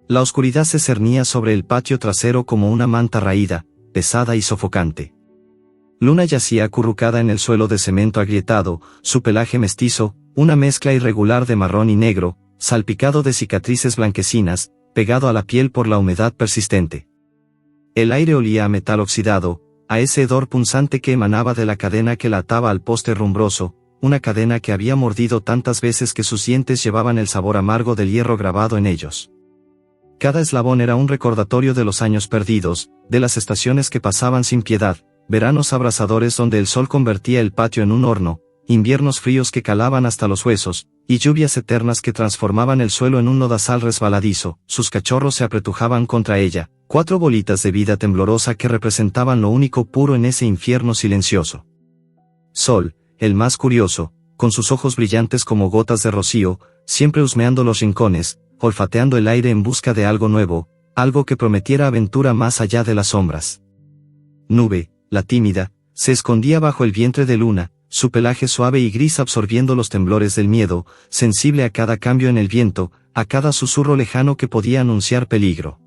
La oscuridad se cernía sobre el patio trasero como una manta raída, pesada y sofocante. Luna yacía acurrucada en el suelo de cemento agrietado, su pelaje mestizo, una mezcla irregular de marrón y negro, salpicado de cicatrices blanquecinas, pegado a la piel por la humedad persistente. El aire olía a metal oxidado, a ese hedor punzante que emanaba de la cadena que la ataba al poste rumbroso, una cadena que había mordido tantas veces que sus dientes llevaban el sabor amargo del hierro grabado en ellos. Cada eslabón era un recordatorio de los años perdidos, de las estaciones que pasaban sin piedad, veranos abrasadores donde el sol convertía el patio en un horno, inviernos fríos que calaban hasta los huesos, y lluvias eternas que transformaban el suelo en un lodazal resbaladizo. Sus cachorros se apretujaban contra ella, 4 bolitas de vida temblorosa que representaban lo único puro en ese infierno silencioso. Sol, el más curioso, con sus ojos brillantes como gotas de rocío, siempre husmeando los rincones, olfateando el aire en busca de algo nuevo, algo que prometiera aventura más allá de las sombras. Nube, la tímida, se escondía bajo el vientre de Luna, su pelaje suave y gris absorbiendo los temblores del miedo, sensible a cada cambio en el viento, a cada susurro lejano que podía anunciar peligro.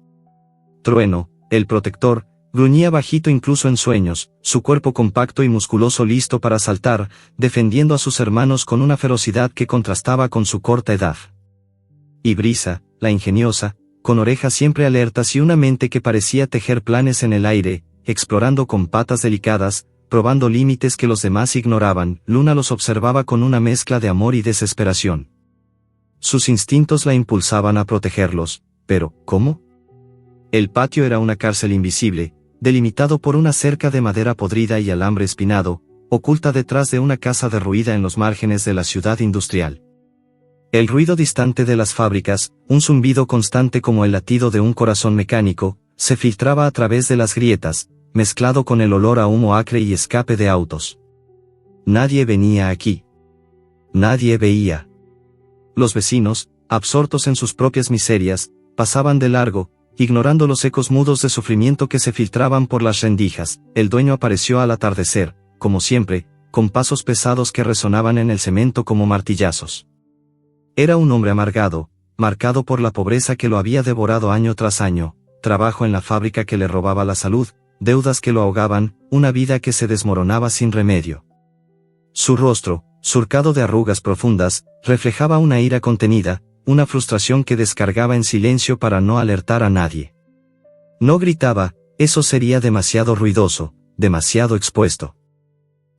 Trueno, el protector, gruñía bajito incluso en sueños, su cuerpo compacto y musculoso listo para saltar, defendiendo a sus hermanos con una ferocidad que contrastaba con su corta edad. Y Brisa, la ingeniosa, con orejas siempre alertas y una mente que parecía tejer planes en el aire, explorando con patas delicadas, probando límites que los demás ignoraban. Luna los observaba con una mezcla de amor y desesperación. Sus instintos la impulsaban a protegerlos, pero, ¿cómo? El patio era una cárcel invisible, delimitado por una cerca de madera podrida y alambre espinado, oculta detrás de una casa derruida en los márgenes de la ciudad industrial. El ruido distante de las fábricas, un zumbido constante como el latido de un corazón mecánico, se filtraba a través de las grietas, mezclado con el olor a humo acre y escape de autos. Nadie venía aquí. Nadie veía. Los vecinos, absortos en sus propias miserias, pasaban de largo, ignorando los ecos mudos de sufrimiento que se filtraban por las rendijas. El dueño apareció al atardecer, como siempre, con pasos pesados que resonaban en el cemento como martillazos. Era un hombre amargado, marcado por la pobreza que lo había devorado año tras año, trabajo en la fábrica que le robaba la salud, deudas que lo ahogaban, una vida que se desmoronaba sin remedio. Su rostro, surcado de arrugas profundas, reflejaba una ira contenida, una frustración que descargaba en silencio para no alertar a nadie. No gritaba, eso sería demasiado ruidoso, demasiado expuesto.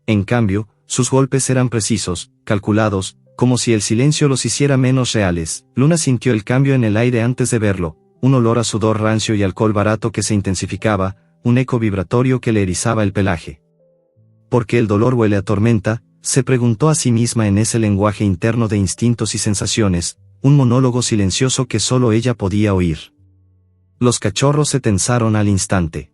En cambio, sus golpes eran precisos, calculados, como si el silencio los hiciera menos reales. Luna sintió el cambio en el aire antes de verlo, un olor a sudor rancio y alcohol barato que se intensificaba, un eco vibratorio que le erizaba el pelaje. ¿Por qué el dolor huele a tormenta?, se preguntó a sí misma en ese lenguaje interno de instintos y sensaciones, un monólogo silencioso que solo ella podía oír. Los cachorros se tensaron al instante.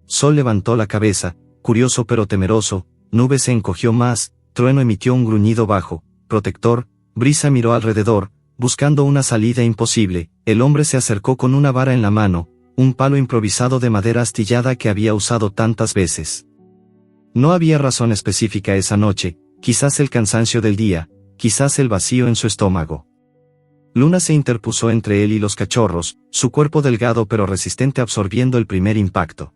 Sol levantó la cabeza, curioso pero temeroso, Nube se encogió más, Trueno emitió un gruñido bajo, protector, Brisa miró alrededor, buscando una salida imposible. El hombre se acercó con una vara en la mano, un palo improvisado de madera astillada que había usado tantas veces. No había razón específica esa noche, quizás el cansancio del día, quizás el vacío en su estómago. Luna se interpuso entre él y los cachorros, su cuerpo delgado pero resistente absorbiendo el primer impacto.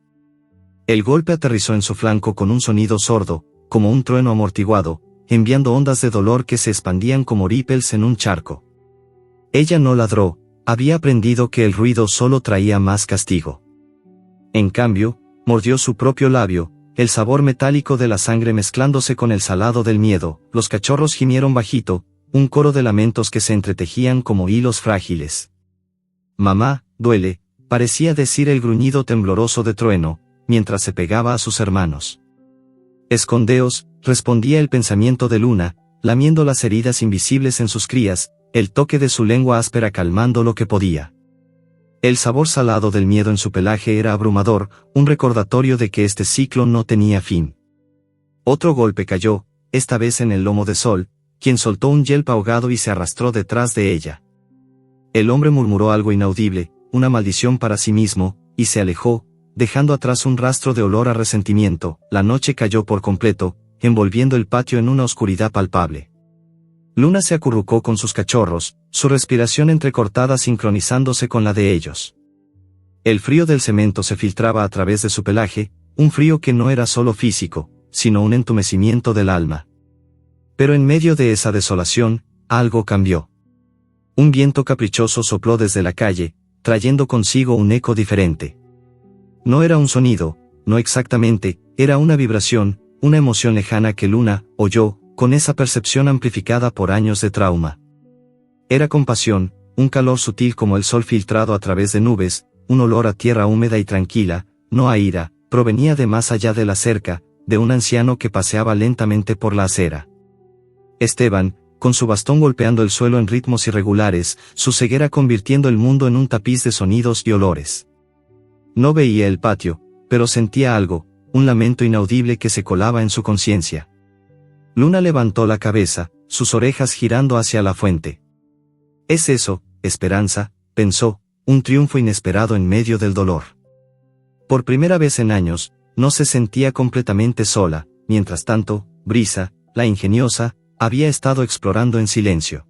El golpe aterrizó en su flanco con un sonido sordo, como un trueno amortiguado, enviando ondas de dolor que se expandían como ripples en un charco. Ella no ladró, había aprendido que el ruido solo traía más castigo. En cambio, mordió su propio labio, el sabor metálico de la sangre mezclándose con el salado del miedo. Los cachorros gimieron bajito, un coro de lamentos que se entretejían como hilos frágiles. Mamá, duele, parecía decir el gruñido tembloroso de Trueno, mientras se pegaba a sus hermanos. Escondeos, respondía el pensamiento de Luna, lamiendo las heridas invisibles en sus crías, el toque de su lengua áspera calmando lo que podía. El sabor salado del miedo en su pelaje era abrumador, un recordatorio de que este ciclo no tenía fin. Otro golpe cayó, esta vez en el lomo de Sol, quien soltó un yelpo ahogado y se arrastró detrás de ella. El hombre murmuró algo inaudible, una maldición para sí mismo, y se alejó, dejando atrás un rastro de olor a resentimiento. La noche cayó por completo, envolviendo el patio en una oscuridad palpable. Luna se acurrucó con sus cachorros, su respiración entrecortada sincronizándose con la de ellos. El frío del cemento se filtraba a través de su pelaje, un frío que no era solo físico, sino un entumecimiento del alma. Pero en medio de esa desolación, algo cambió. Un viento caprichoso sopló desde la calle, trayendo consigo un eco diferente. No era un sonido, no exactamente, era una vibración, una emoción lejana que Luna oyó, con esa percepción amplificada por años de trauma. Era compasión, un calor sutil como el sol filtrado a través de nubes, un olor a tierra húmeda y tranquila, no a ira, provenía de más allá de la cerca, de un anciano que paseaba lentamente por la acera. Esteban, con su bastón golpeando el suelo en ritmos irregulares, su ceguera convirtiendo el mundo en un tapiz de sonidos y olores. No veía el patio, pero sentía algo, un lamento inaudible que se colaba en su conciencia. Luna levantó la cabeza, sus orejas girando hacia la fuente. «Es eso, esperanza», pensó, un triunfo inesperado en medio del dolor. Por primera vez en años, no se sentía completamente sola, mientras tanto, Brisa, la ingeniosa, había estado explorando en silencio.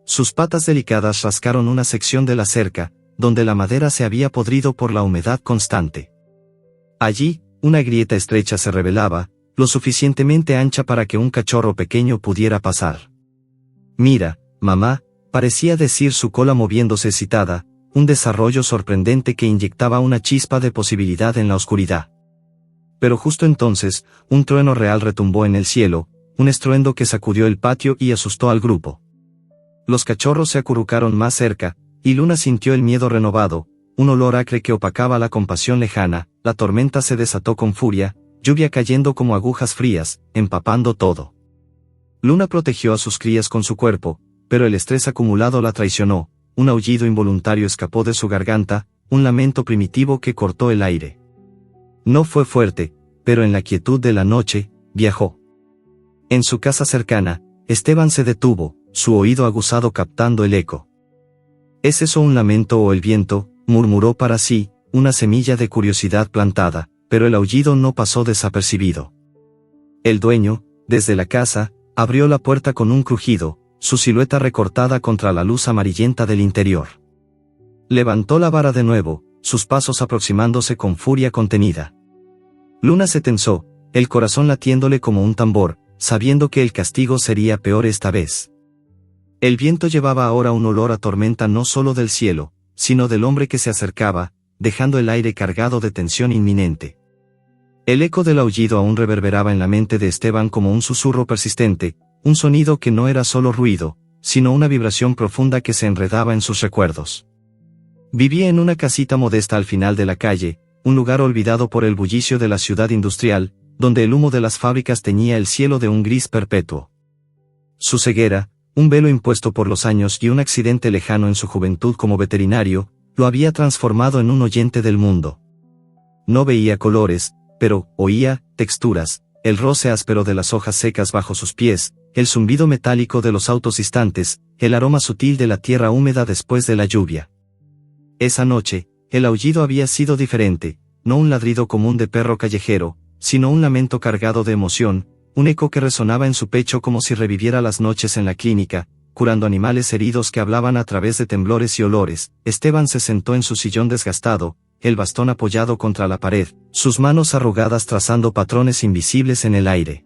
Sus patas delicadas rascaron una sección de la cerca, donde la madera se había podrido por la humedad constante. Allí, una grieta estrecha se revelaba, lo suficientemente ancha para que un cachorro pequeño pudiera pasar. «Mira, mamá», parecía decir su cola moviéndose excitada, un desarrollo sorprendente que inyectaba una chispa de posibilidad en la oscuridad. Pero justo entonces, un trueno real retumbó en el cielo, un estruendo que sacudió el patio y asustó al grupo. Los cachorros se acurrucaron más cerca, y Luna sintió el miedo renovado, un olor acre que opacaba la compasión lejana. La tormenta se desató con furia, lluvia cayendo como agujas frías, empapando todo. Luna protegió a sus crías con su cuerpo, pero el estrés acumulado la traicionó, un aullido involuntario escapó de su garganta, un lamento primitivo que cortó el aire. No fue fuerte, pero en la quietud de la noche, viajó. En su casa cercana, Esteban se detuvo, su oído aguzado captando el eco. ¿Es eso un lamento o el viento?, murmuró para sí, una semilla de curiosidad plantada, pero el aullido no pasó desapercibido. El dueño, desde la casa, abrió la puerta con un crujido, su silueta recortada contra la luz amarillenta del interior. Levantó la vara de nuevo, sus pasos aproximándose con furia contenida. Luna se tensó, el corazón latiéndole como un tambor, sabiendo que el castigo sería peor esta vez. El viento llevaba ahora un olor a tormenta no solo del cielo, sino del hombre que se acercaba, dejando el aire cargado de tensión inminente. El eco del aullido aún reverberaba en la mente de Esteban como un susurro persistente, un sonido que no era solo ruido, sino una vibración profunda que se enredaba en sus recuerdos. Vivía en una casita modesta al final de la calle, un lugar olvidado por el bullicio de la ciudad industrial, donde el humo de las fábricas teñía el cielo de un gris perpetuo. Su ceguera, un velo impuesto por los años y un accidente lejano en su juventud como veterinario, lo había transformado en un oyente del mundo. No veía colores, pero oía texturas, el roce áspero de las hojas secas bajo sus pies, el zumbido metálico de los autos distantes, el aroma sutil de la tierra húmeda después de la lluvia. Esa noche, el aullido había sido diferente, no un ladrido común de perro callejero, sino un lamento cargado de emoción, un eco que resonaba en su pecho como si reviviera las noches en la clínica, curando animales heridos que hablaban a través de temblores y olores. Esteban se sentó en su sillón desgastado, el bastón apoyado contra la pared, sus manos arrugadas trazando patrones invisibles en el aire.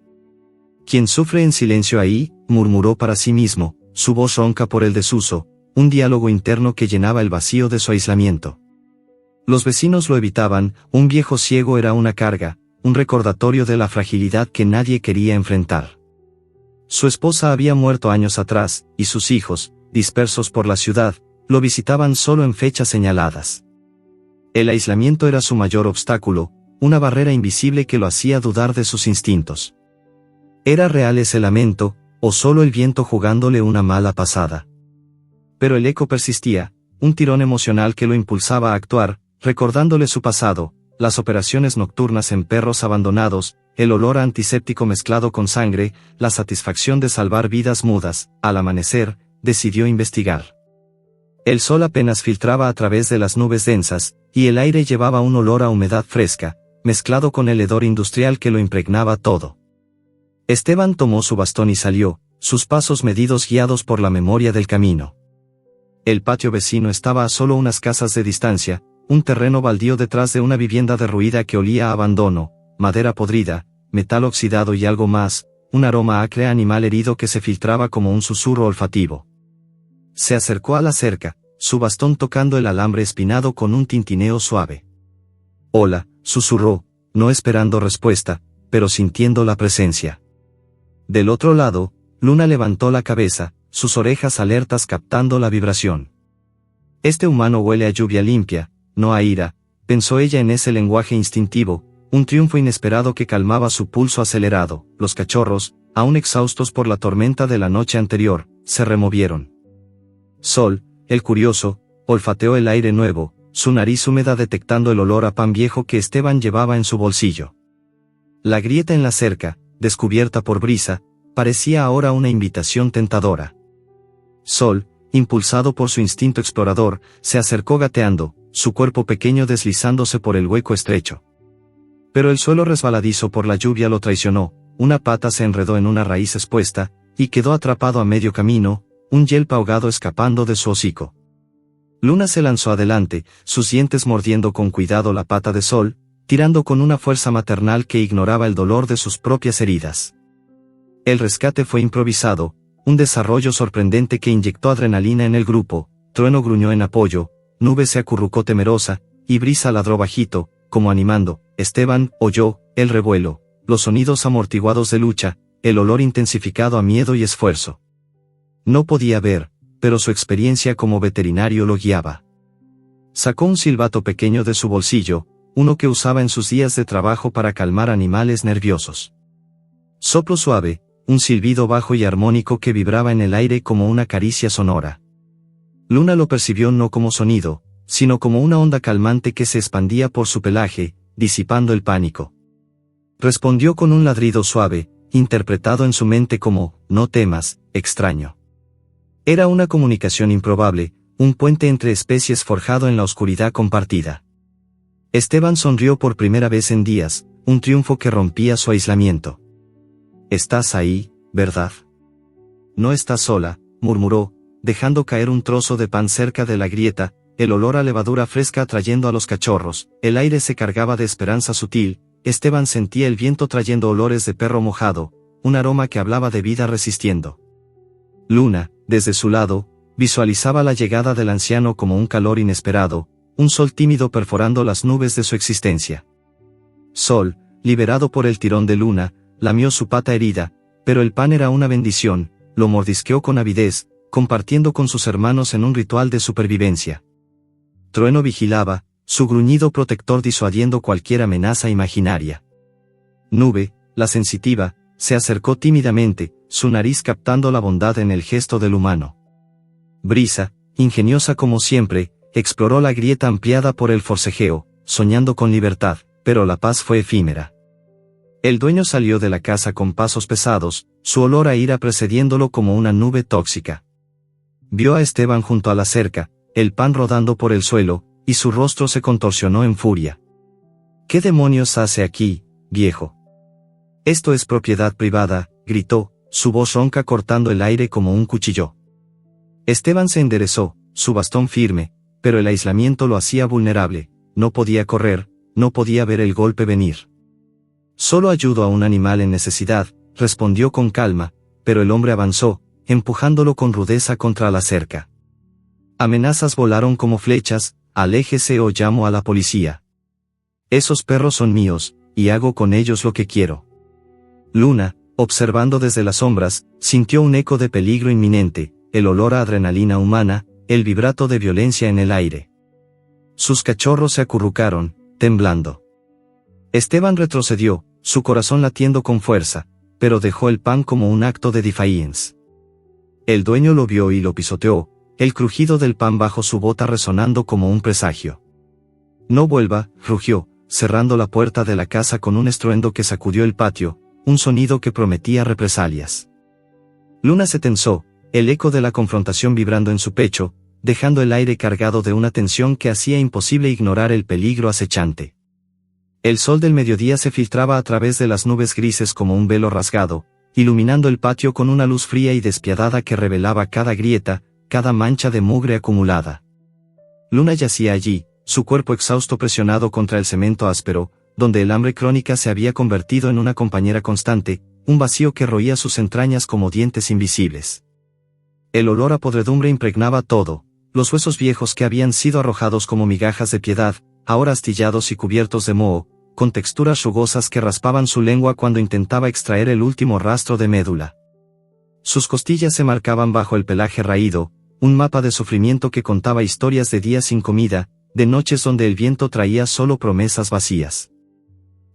«¿Quién sufre en silencio ahí?», murmuró para sí mismo, su voz ronca por el desuso, un diálogo interno que llenaba el vacío de su aislamiento. Los vecinos lo evitaban, un viejo ciego era una carga, un recordatorio de la fragilidad que nadie quería enfrentar. Su esposa había muerto años atrás, y sus hijos, dispersos por la ciudad, lo visitaban solo en fechas señaladas. El aislamiento era su mayor obstáculo, una barrera invisible que lo hacía dudar de sus instintos. ¿Era real ese lamento, o solo el viento jugándole una mala pasada? Pero el eco persistía, un tirón emocional que lo impulsaba a actuar, recordándole su pasado, las operaciones nocturnas en perros abandonados, el olor a antiséptico mezclado con sangre, la satisfacción de salvar vidas mudas. Al amanecer, decidió investigar. El sol apenas filtraba a través de las nubes densas, y el aire llevaba un olor a humedad fresca, mezclado con el hedor industrial que lo impregnaba todo. Esteban tomó su bastón y salió, sus pasos medidos guiados por la memoria del camino. El patio vecino estaba a solo unas casas de distancia, un terreno baldío detrás de una vivienda derruida que olía a abandono, madera podrida, metal oxidado y algo más, un aroma acre a animal herido que se filtraba como un susurro olfativo. Se acercó a la cerca, su bastón tocando el alambre espinado con un tintineo suave. «Hola», susurró, no esperando respuesta, pero sintiendo la presencia. Del otro lado, Luna levantó la cabeza, sus orejas alertas captando la vibración. «Este humano huele a lluvia limpia, no a ira», pensó ella en ese lenguaje instintivo, un triunfo inesperado que calmaba su pulso acelerado. Los cachorros, aún exhaustos por la tormenta de la noche anterior, se removieron. Sol, el curioso, olfateó el aire nuevo, su nariz húmeda detectando el olor a pan viejo que Esteban llevaba en su bolsillo. La grieta en la cerca, descubierta por Brisa, parecía ahora una invitación tentadora. Sol, impulsado por su instinto explorador, se acercó gateando, su cuerpo pequeño deslizándose por el hueco estrecho. Pero el suelo resbaladizo por la lluvia lo traicionó, una pata se enredó en una raíz expuesta, y quedó atrapado a medio camino, un yelpo ahogado escapando de su hocico. Luna se lanzó adelante, sus dientes mordiendo con cuidado la pata de Sol, tirando con una fuerza maternal que ignoraba el dolor de sus propias heridas. El rescate fue improvisado, un desarrollo sorprendente que inyectó adrenalina en el grupo. Trueno gruñó en apoyo, Nube se acurrucó temerosa, y Brisa ladró bajito, como animando. Esteban oyó el revuelo, los sonidos amortiguados de lucha, el olor intensificado a miedo y esfuerzo. No podía ver, pero su experiencia como veterinario lo guiaba. Sacó un silbato pequeño de su bolsillo, uno que usaba en sus días de trabajo para calmar animales nerviosos. Soplo suave, un silbido bajo y armónico que vibraba en el aire como una caricia sonora. Luna lo percibió no como sonido, sino como una onda calmante que se expandía por su pelaje, disipando el pánico. Respondió con un ladrido suave, interpretado en su mente como, «No temas, extraño». Era una comunicación improbable, un puente entre especies forjado en la oscuridad compartida. Esteban sonrió por primera vez en días, un triunfo que rompía su aislamiento. «Estás ahí, ¿verdad?» «No estás sola», murmuró, dejando caer un trozo de pan cerca de la grieta, el olor a levadura fresca atrayendo a los cachorros, el aire se cargaba de esperanza sutil. Esteban sentía el viento trayendo olores de perro mojado, un aroma que hablaba de vida resistiendo. Luna, desde su lado, visualizaba la llegada del anciano como un calor inesperado, un sol tímido perforando las nubes de su existencia. Sol, liberado por el tirón de Luna, lamió su pata herida, pero el pan era una bendición, lo mordisqueó con avidez, compartiendo con sus hermanos en un ritual de supervivencia. Trueno vigilaba, su gruñido protector disuadiendo cualquier amenaza imaginaria. Nube, la sensitiva, se acercó tímidamente, su nariz captando la bondad en el gesto del humano. Brisa, ingeniosa como siempre, exploró la grieta ampliada por el forcejeo, soñando con libertad, pero la paz fue efímera. El dueño salió de la casa con pasos pesados, su olor a ira precediéndolo como una nube tóxica. Vio a Esteban junto a la cerca, el pan rodando por el suelo, y su rostro se contorsionó en furia. «¿Qué demonios hace aquí, viejo?» «Esto es propiedad privada», gritó, su voz ronca cortando el aire como un cuchillo. Esteban se enderezó, su bastón firme, pero el aislamiento lo hacía vulnerable, no podía correr, no podía ver el golpe venir. «Solo ayudo a un animal en necesidad», respondió con calma, pero el hombre avanzó, empujándolo con rudeza contra la cerca. Amenazas volaron como flechas: «Aléjese o llamo a la policía. Esos perros son míos, y hago con ellos lo que quiero». Luna, observando desde las sombras, sintió un eco de peligro inminente, el olor a adrenalina humana, el vibrato de violencia en el aire. Sus cachorros se acurrucaron, temblando. Esteban retrocedió, su corazón latiendo con fuerza, pero dejó el pan como un acto de defiance. El dueño lo vio y lo pisoteó, el crujido del pan bajo su bota resonando como un presagio. «No vuelva», rugió, cerrando la puerta de la casa con un estruendo que sacudió el patio, un sonido que prometía represalias. Luna se tensó, el eco de la confrontación vibrando en su pecho, dejando el aire cargado de una tensión que hacía imposible ignorar el peligro acechante. El sol del mediodía se filtraba a través de las nubes grises como un velo rasgado, iluminando el patio con una luz fría y despiadada que revelaba cada grieta, cada mancha de mugre acumulada. Luna yacía allí, su cuerpo exhausto presionado contra el cemento áspero, donde el hambre crónica se había convertido en una compañera constante, un vacío que roía sus entrañas como dientes invisibles. El olor a podredumbre impregnaba todo, los huesos viejos que habían sido arrojados como migajas de piedad, ahora astillados y cubiertos de moho, con texturas rugosas que raspaban su lengua cuando intentaba extraer el último rastro de médula. Sus costillas se marcaban bajo el pelaje raído, un mapa de sufrimiento que contaba historias de días sin comida, de noches donde el viento traía solo promesas vacías.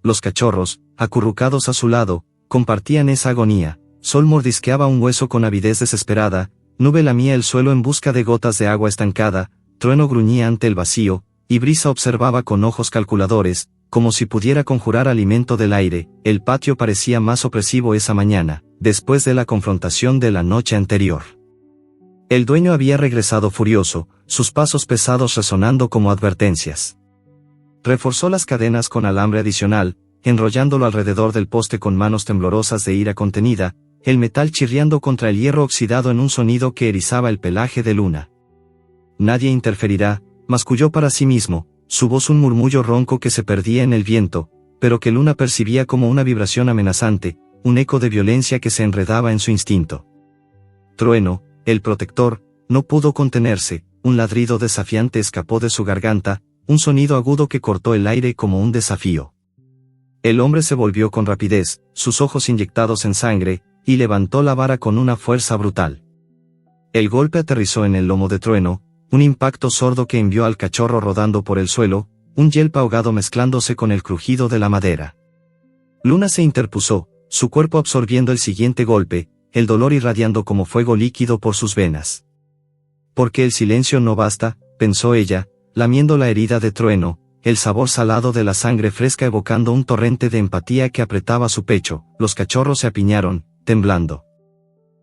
Los cachorros, acurrucados a su lado, compartían esa agonía. Sol mordisqueaba un hueso con avidez desesperada, Nube lamía el suelo en busca de gotas de agua estancada, Trueno gruñía ante el vacío, y Brisa observaba con ojos calculadores, como si pudiera conjurar alimento del aire. El patio parecía más opresivo esa mañana, después de la confrontación de la noche anterior. El dueño había regresado furioso, sus pasos pesados resonando como advertencias. Reforzó las cadenas con alambre adicional, enrollándolo alrededor del poste con manos temblorosas de ira contenida, el metal chirriando contra el hierro oxidado en un sonido que erizaba el pelaje de Luna. Nadie interferirá, masculló para sí mismo, su voz un murmullo ronco que se perdía en el viento, pero que Luna percibía como una vibración amenazante, un eco de violencia que se enredaba en su instinto. Trueno, el protector, no pudo contenerse, un ladrido desafiante escapó de su garganta, un sonido agudo que cortó el aire como un desafío. El hombre se volvió con rapidez, sus ojos inyectados en sangre, y levantó la vara con una fuerza brutal. El golpe aterrizó en el lomo de Trueno, un impacto sordo que envió al cachorro rodando por el suelo, un yelpo ahogado mezclándose con el crujido de la madera. Luna se interpuso, su cuerpo absorbiendo el siguiente golpe, el dolor irradiando como fuego líquido por sus venas. Porque el silencio no basta, pensó ella, lamiendo la herida de Trueno, el sabor salado de la sangre fresca evocando un torrente de empatía que apretaba su pecho. Los cachorros se apiñaron, temblando.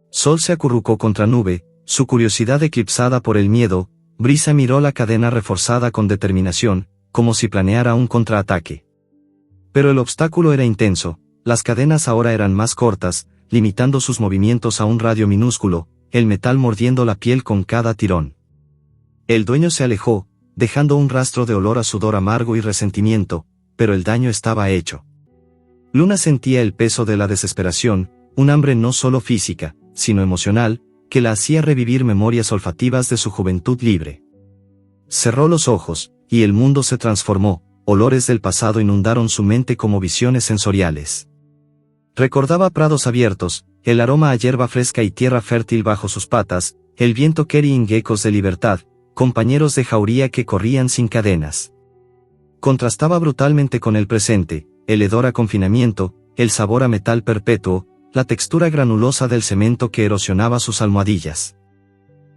Sol se acurrucó contra Nube, su curiosidad eclipsada por el miedo. Brisa miró la cadena reforzada con determinación, como si planeara un contraataque. Pero el obstáculo era intenso, las cadenas ahora eran más cortas, limitando sus movimientos a un radio minúsculo, el metal mordiendo la piel con cada tirón. El dueño se alejó, dejando un rastro de olor a sudor amargo y resentimiento, pero el daño estaba hecho. Luna sentía el peso de la desesperación, un hambre no solo física, sino emocional, que la hacía revivir memorias olfativas de su juventud libre. Cerró los ojos, y el mundo se transformó, olores del pasado inundaron su mente como visiones sensoriales. Recordaba prados abiertos, el aroma a hierba fresca y tierra fértil bajo sus patas, el viento carrying ecos de libertad, compañeros de jauría que corrían sin cadenas. Contrastaba brutalmente con el presente, el hedor a confinamiento, el sabor a metal perpetuo, la textura granulosa del cemento que erosionaba sus almohadillas.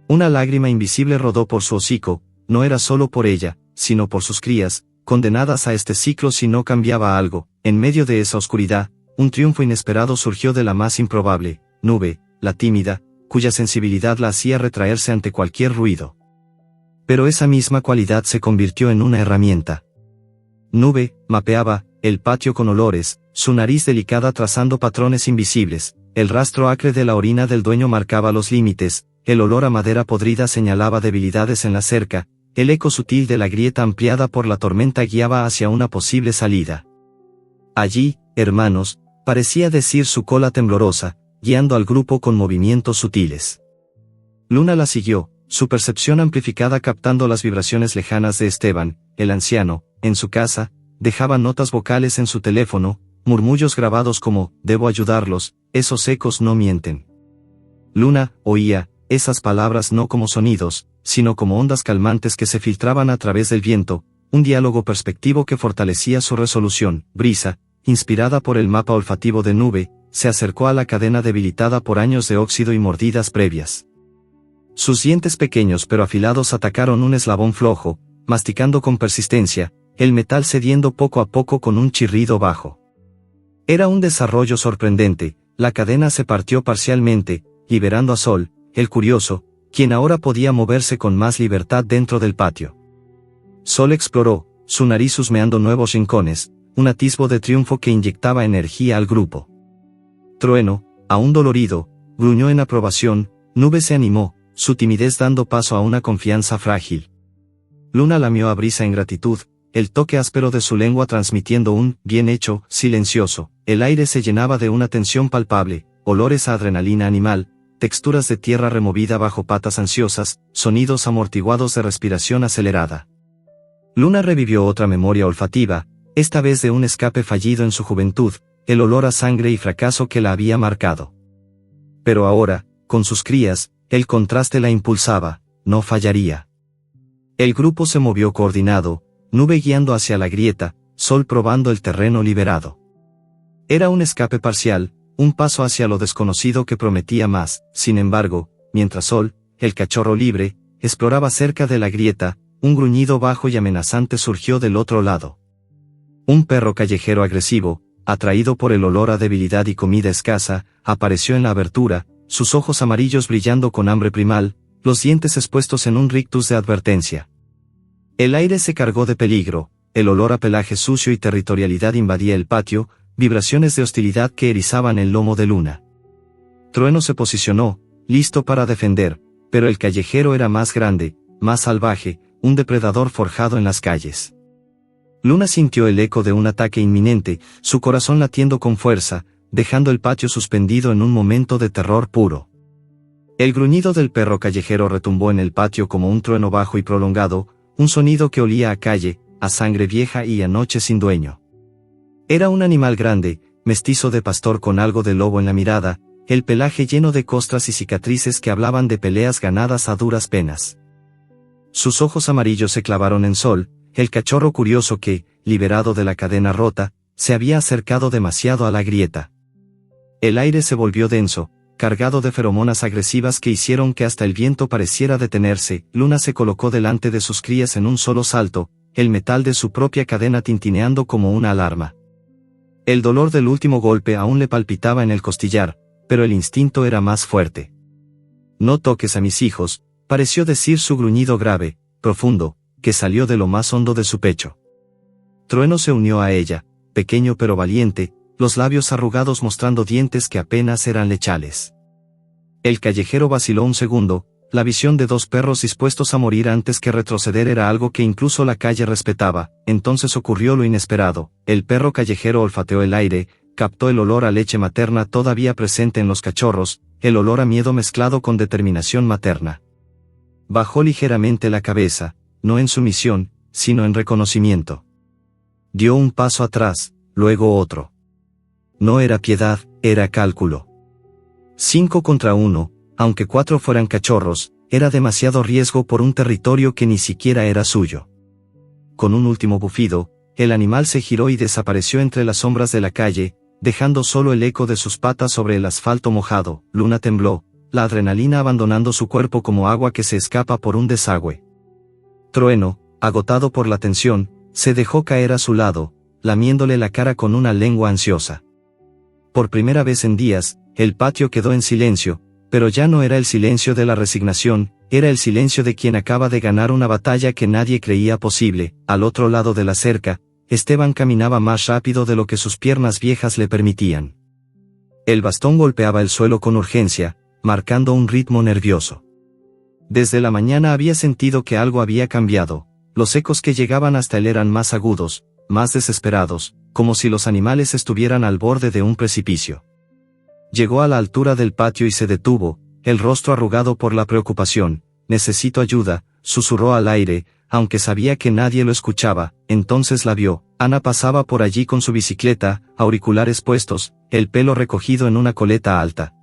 Una lágrima invisible rodó por su hocico, no era solo por ella, sino por sus crías, condenadas a este ciclo si no cambiaba algo. En medio de esa oscuridad, un triunfo inesperado surgió de la más improbable, Nube, la tímida, cuya sensibilidad la hacía retraerse ante cualquier ruido. Pero esa misma cualidad se convirtió en una herramienta. Nube mapeaba el patio con olores, su nariz delicada trazando patrones invisibles, el rastro acre de la orina del dueño marcaba los límites, el olor a madera podrida señalaba debilidades en la cerca, el eco sutil de la grieta ampliada por la tormenta guiaba hacia una posible salida. Allí, hermanos, parecía decir su cola temblorosa, guiando al grupo con movimientos sutiles. Luna la siguió, su percepción amplificada captando las vibraciones lejanas de Esteban, el anciano, en su casa, dejaba notas vocales en su teléfono, murmullos grabados como, debo ayudarlos, esos ecos no mienten. Luna oía esas palabras no como sonidos, sino como ondas calmantes que se filtraban a través del viento, un diálogo perspectivo que fortalecía su resolución. Brisa, inspirada por el mapa olfativo de Nube, se acercó a la cadena debilitada por años de óxido y mordidas previas. Sus dientes pequeños pero afilados atacaron un eslabón flojo, masticando con persistencia, el metal cediendo poco a poco con un chirrido bajo. Era un desarrollo sorprendente, la cadena se partió parcialmente, liberando a Sol, el curioso, quien ahora podía moverse con más libertad dentro del patio. Sol exploró, su nariz husmeando nuevos rincones, un atisbo de triunfo que inyectaba energía al grupo. Trueno, aún dolorido, gruñó en aprobación. Nube se animó, su timidez dando paso a una confianza frágil. Luna lamió a Brisa en gratitud, el toque áspero de su lengua transmitiendo un bien hecho, silencioso. El aire se llenaba de una tensión palpable, olores a adrenalina animal, texturas de tierra removida bajo patas ansiosas, sonidos amortiguados de respiración acelerada. Luna revivió otra memoria olfativa, esta vez de un escape fallido en su juventud, el olor a sangre y fracaso que la había marcado. Pero ahora, con sus crías, el contraste la impulsaba, no fallaría. El grupo se movió coordinado, Nube guiando hacia la grieta, Sol probando el terreno liberado. Era un escape parcial, un paso hacia lo desconocido que prometía más. Sin embargo, mientras Sol, el cachorro libre, exploraba cerca de la grieta, un gruñido bajo y amenazante surgió del otro lado. Un perro callejero agresivo, atraído por el olor a debilidad y comida escasa, apareció en la abertura, sus ojos amarillos brillando con hambre primal, los dientes expuestos en un rictus de advertencia. El aire se cargó de peligro, el olor a pelaje sucio y territorialidad invadía el patio, vibraciones de hostilidad que erizaban el lomo de Luna. Trueno se posicionó, listo para defender, pero el callejero era más grande, más salvaje, un depredador forjado en las calles. Luna sintió el eco de un ataque inminente, su corazón latiendo con fuerza, dejando el patio suspendido en un momento de terror puro. El gruñido del perro callejero retumbó en el patio como un trueno bajo y prolongado, un sonido que olía a calle, a sangre vieja y a noche sin dueño. Era un animal grande, mestizo de pastor con algo de lobo en la mirada, el pelaje lleno de costras y cicatrices que hablaban de peleas ganadas a duras penas. Sus ojos amarillos se clavaron en Sol, el cachorro curioso que, liberado de la cadena rota, se había acercado demasiado a la grieta. El aire se volvió denso, cargado de feromonas agresivas que hicieron que hasta el viento pareciera detenerse. Luna se colocó delante de sus crías en un solo salto, el metal de su propia cadena tintineando como una alarma. El dolor del último golpe aún le palpitaba en el costillar, pero el instinto era más fuerte. «No toques a mis hijos», pareció decir su gruñido grave, profundo, que salió de lo más hondo de su pecho. Trueno se unió a ella, pequeño pero valiente, los labios arrugados mostrando dientes que apenas eran lechales. El callejero vaciló un segundo, la visión de dos perros dispuestos a morir antes que retroceder era algo que incluso la calle respetaba. Entonces ocurrió lo inesperado, el perro callejero olfateó el aire, captó el olor a leche materna todavía presente en los cachorros, el olor a miedo mezclado con determinación materna. Bajó ligeramente la cabeza, no en sumisión, sino en reconocimiento. Dio un paso atrás, luego otro. No era piedad, era cálculo. 5 contra 1, aunque 4 fueran cachorros, era demasiado riesgo por un territorio que ni siquiera era suyo. Con un último bufido, el animal se giró y desapareció entre las sombras de la calle, dejando solo el eco de sus patas sobre el asfalto mojado. Luna tembló, la adrenalina abandonando su cuerpo como agua que se escapa por un desagüe. Trueno, agotado por la tensión, se dejó caer a su lado, lamiéndole la cara con una lengua ansiosa. Por primera vez en días, el patio quedó en silencio, pero ya no era el silencio de la resignación, era el silencio de quien acaba de ganar una batalla que nadie creía posible. Al otro lado de la cerca, Esteban caminaba más rápido de lo que sus piernas viejas le permitían. El bastón golpeaba el suelo con urgencia, marcando un ritmo nervioso. Desde la mañana había sentido que algo había cambiado, los ecos que llegaban hasta él eran más agudos, más desesperados, como si los animales estuvieran al borde de un precipicio. Llegó a la altura del patio y se detuvo, el rostro arrugado por la preocupación. «Necesito ayuda», susurró al aire, aunque sabía que nadie lo escuchaba. Entonces la vio. Ana pasaba por allí con su bicicleta, auriculares puestos, el pelo recogido en una coleta alta.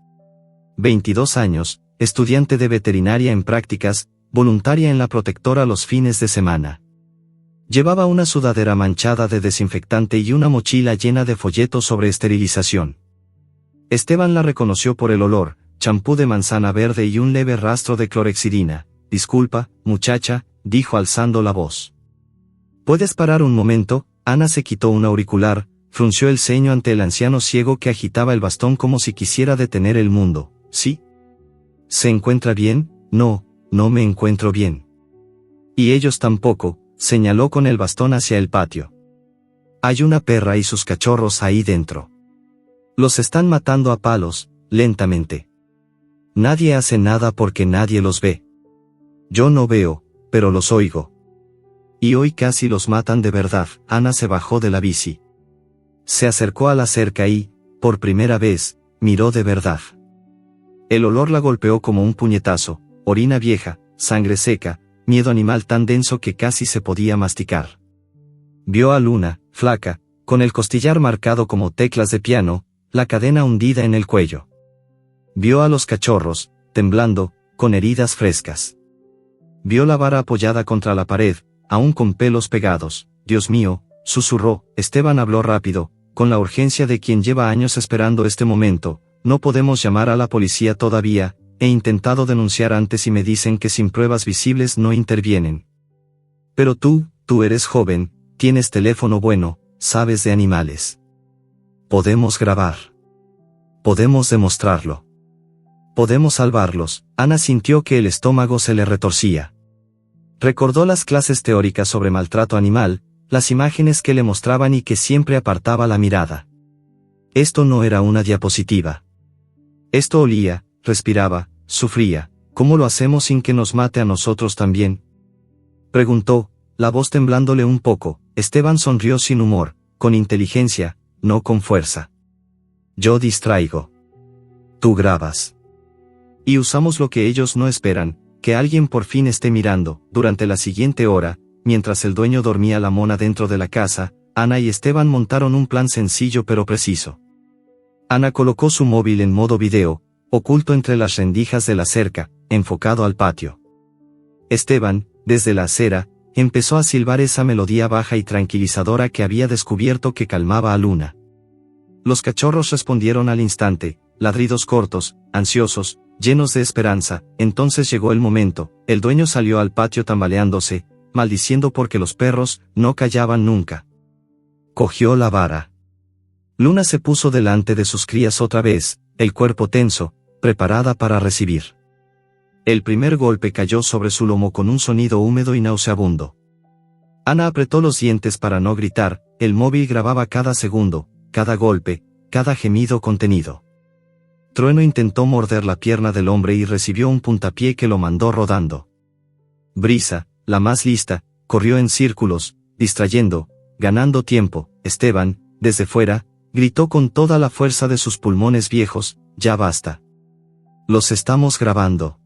22 años, estudiante de veterinaria en prácticas, voluntaria en la protectora los fines de semana. Llevaba una sudadera manchada de desinfectante y una mochila llena de folletos sobre esterilización. Esteban la reconoció por el olor, champú de manzana verde y un leve rastro de clorhexidina. «Disculpa, muchacha», dijo alzando la voz. «¿Puedes parar un momento?». Ana se quitó un auricular, frunció el ceño ante el anciano ciego que agitaba el bastón como si quisiera detener el mundo. «¿Sí? ¿Se encuentra bien?». «No, no me encuentro bien». «Y ellos tampoco», señaló con el bastón hacia el patio. «Hay una perra y sus cachorros ahí dentro. Los están matando a palos». lentamente. Nadie hace nada porque nadie los ve. Yo no veo, pero los oigo. Y hoy casi los matan de verdad. Ana se bajó de la bici. Se acercó a la cerca y, por primera vez, miró de verdad. El olor la golpeó como un puñetazo, orina vieja, sangre seca, miedo animal tan denso que casi se podía masticar. Vio a Luna, flaca, con el costillar marcado como teclas de piano, la cadena hundida en el cuello. Vio a los cachorros, temblando, con heridas frescas. Vio la vara apoyada contra la pared, aún con pelos pegados. Dios mío, susurró. Esteban habló rápido, con la urgencia de quien lleva años esperando este momento. No podemos llamar a la policía todavía, he intentado denunciar antes y me dicen que sin pruebas visibles no intervienen. Pero tú eres joven, tienes teléfono bueno, sabes de animales. Podemos grabar. Podemos demostrarlo. Podemos salvarlos. Ana sintió que el estómago se le retorcía. Recordó las clases teóricas sobre maltrato animal, las imágenes que le mostraban y que siempre apartaba la mirada. Esto no era una diapositiva. Esto olía, respiraba, sufría. ¿Cómo lo hacemos sin que nos mate a nosotros también?, preguntó, la voz temblándole un poco. Esteban sonrió sin humor, con inteligencia, no con fuerza. Yo distraigo. Tú grabas. Y usamos lo que ellos no esperan, que alguien por fin esté mirando. Durante la siguiente hora, mientras el dueño dormía la mona dentro de la casa, Ana y Esteban montaron un plan sencillo pero preciso. Ana colocó su móvil en modo video, oculto entre las rendijas de la cerca, enfocado al patio. Esteban, desde la acera, empezó a silbar esa melodía baja y tranquilizadora que había descubierto que calmaba a Luna. Los cachorros respondieron al instante, ladridos cortos, ansiosos, llenos de esperanza. Entonces llegó el momento. El dueño salió al patio tambaleándose, maldiciendo porque los perros no callaban nunca. Cogió la vara. Luna se puso delante de sus crías otra vez, el cuerpo tenso, preparada para recibir. El primer golpe cayó sobre su lomo con un sonido húmedo y nauseabundo. Ana apretó los dientes para no gritar. El móvil grababa cada segundo, cada golpe, cada gemido contenido. Trueno intentó morder la pierna del hombre y recibió un puntapié que lo mandó rodando. Brisa, la más lista, corrió en círculos, distrayendo, ganando tiempo. Esteban, desde fuera, gritó con toda la fuerza de sus pulmones viejos, ya basta. Los estamos grabando.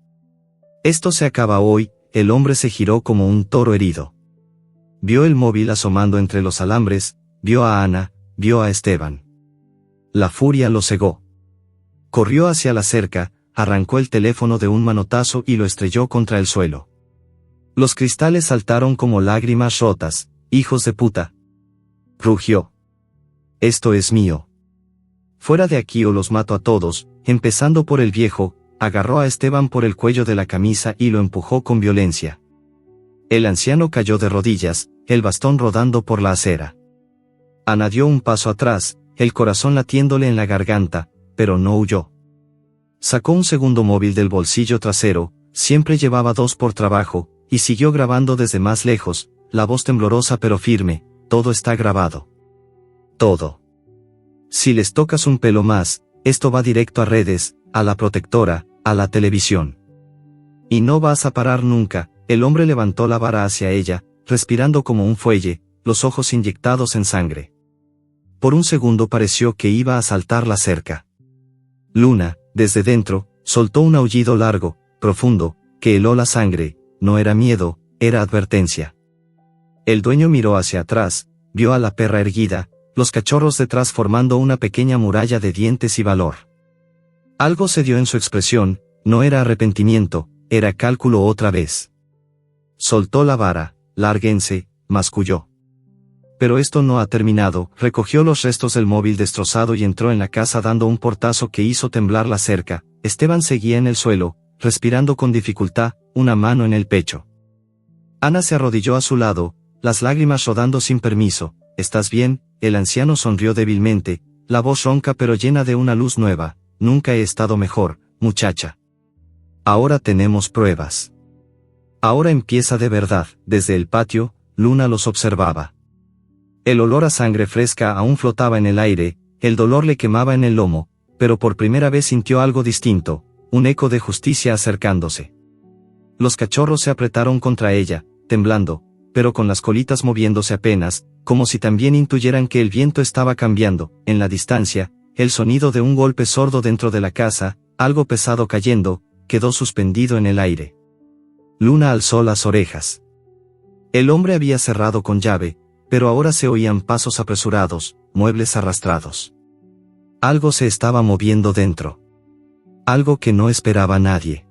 Esto se acaba hoy. El hombre se giró como un toro herido. Vio el móvil asomando entre los alambres, vio a Ana, vio a Esteban. La furia lo cegó. Corrió hacia la cerca, arrancó el teléfono de un manotazo y lo estrelló contra el suelo. Los cristales saltaron como lágrimas rotas. Hijos de puta. Rugió. Esto es mío. Fuera de aquí o los mato a todos, empezando por el viejo. Agarró a Esteban por el cuello de la camisa y lo empujó con violencia. El anciano cayó de rodillas, el bastón rodando por la acera. Ana dio un paso atrás, el corazón latiéndole en la garganta, pero no huyó. Sacó un segundo móvil del bolsillo trasero, siempre llevaba dos por trabajo, y siguió grabando desde más lejos, la voz temblorosa pero firme. Todo está grabado. Todo. Si les tocas un pelo más, esto va directo a redes, a la protectora, a la televisión. Y no vas a parar nunca. El hombre levantó la vara hacia ella, respirando como un fuelle, los ojos inyectados en sangre. Por un segundo pareció que iba a saltar la cerca. Luna, desde dentro, soltó un aullido largo, profundo, que heló la sangre. No era miedo, era advertencia. El dueño miró hacia atrás, vio a la perra erguida, los cachorros detrás formando una pequeña muralla de dientes y valor. Algo se dio en su expresión, no era arrepentimiento, era cálculo otra vez. Soltó la vara. Lárguense, masculló. Pero esto no ha terminado. Recogió los restos del móvil destrozado y entró en la casa dando un portazo que hizo temblar la cerca. Esteban seguía en el suelo, respirando con dificultad, una mano en el pecho. Ana se arrodilló a su lado, las lágrimas rodando sin permiso. ¿Estás bien? El anciano sonrió débilmente, la voz ronca pero llena de una luz nueva. Nunca he estado mejor, muchacha. Ahora tenemos pruebas. Ahora empieza de verdad. Desde el patio, Luna los observaba. El olor a sangre fresca aún flotaba en el aire, el dolor le quemaba en el lomo, pero por primera vez sintió algo distinto, un eco de justicia acercándose. Los cachorros se apretaron contra ella, temblando, pero con las colitas moviéndose apenas, como si también intuyeran que el viento estaba cambiando. En la distancia, el sonido de un golpe sordo dentro de la casa, algo pesado cayendo, quedó suspendido en el aire. Luna alzó las orejas. El hombre había cerrado con llave, pero ahora se oían pasos apresurados, muebles arrastrados. Algo se estaba moviendo dentro. Algo que no esperaba nadie.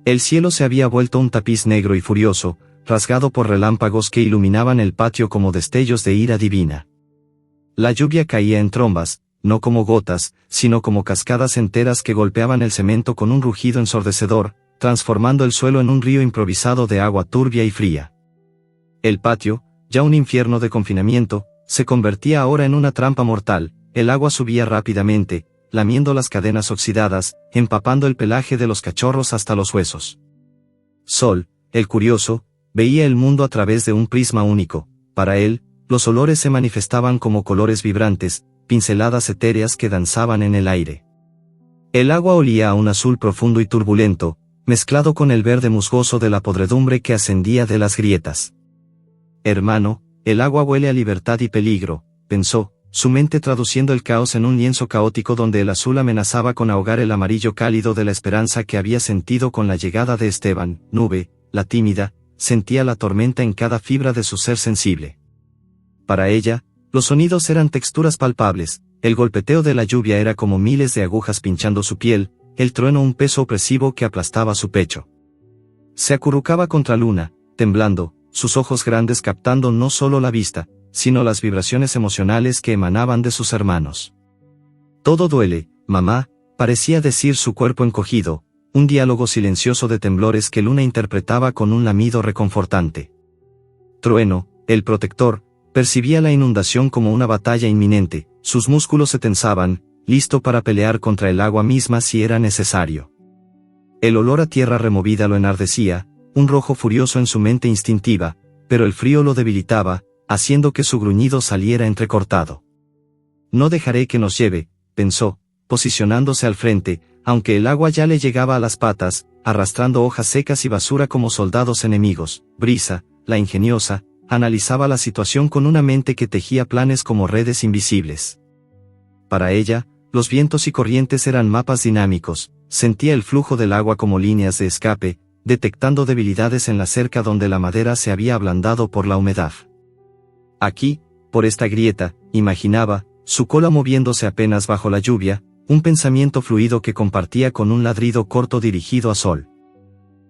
El cielo se había vuelto un tapiz negro y furioso, rasgado por relámpagos que iluminaban el patio como destellos de ira divina. La lluvia caía en trombas, no como gotas, sino como cascadas enteras que golpeaban el cemento con un rugido ensordecedor, transformando el suelo en un río improvisado de agua turbia y fría. El patio, ya un infierno de confinamiento, se convertía ahora en una trampa mortal. El agua subía rápidamente, lamiendo las cadenas oxidadas, empapando el pelaje de los cachorros hasta los huesos. Sol, el curioso, veía el mundo a través de un prisma único. Para él, los olores se manifestaban como colores vibrantes, pinceladas etéreas que danzaban en el aire. El agua olía a un azul profundo y turbulento, mezclado con el verde musgoso de la podredumbre que ascendía de las grietas. Hermano, el agua huele a libertad y peligro, pensó, su mente traduciendo el caos en un lienzo caótico donde el azul amenazaba con ahogar el amarillo cálido de la esperanza que había sentido con la llegada de Esteban. Nube, la tímida, sentía la tormenta en cada fibra de su ser sensible. Para ella, los sonidos eran texturas palpables, el golpeteo de la lluvia era como miles de agujas pinchando su piel, el trueno un peso opresivo que aplastaba su pecho. Se acurrucaba contra Luna, temblando, sus ojos grandes captando no solo la vista, sino las vibraciones emocionales que emanaban de sus hermanos. Todo duele, mamá, parecía decir su cuerpo encogido, un diálogo silencioso de temblores que Luna interpretaba con un lamido reconfortante. Trueno, el protector, percibía la inundación como una batalla inminente, sus músculos se tensaban, listo para pelear contra el agua misma si era necesario. El olor a tierra removida lo enardecía, un rojo furioso en su mente instintiva, pero el frío lo debilitaba, haciendo que su gruñido saliera entrecortado. No dejaré que nos lleve, pensó, posicionándose al frente, aunque el agua ya le llegaba a las patas, arrastrando hojas secas y basura como soldados enemigos. Brisa, la ingeniosa, analizaba la situación con una mente que tejía planes como redes invisibles. Para ella, los vientos y corrientes eran mapas dinámicos, sentía el flujo del agua como líneas de escape, detectando debilidades en la cerca donde la madera se había ablandado por la humedad. Aquí, por esta grieta, imaginaba, su cola moviéndose apenas bajo la lluvia, un pensamiento fluido que compartía con un ladrido corto dirigido a Sol.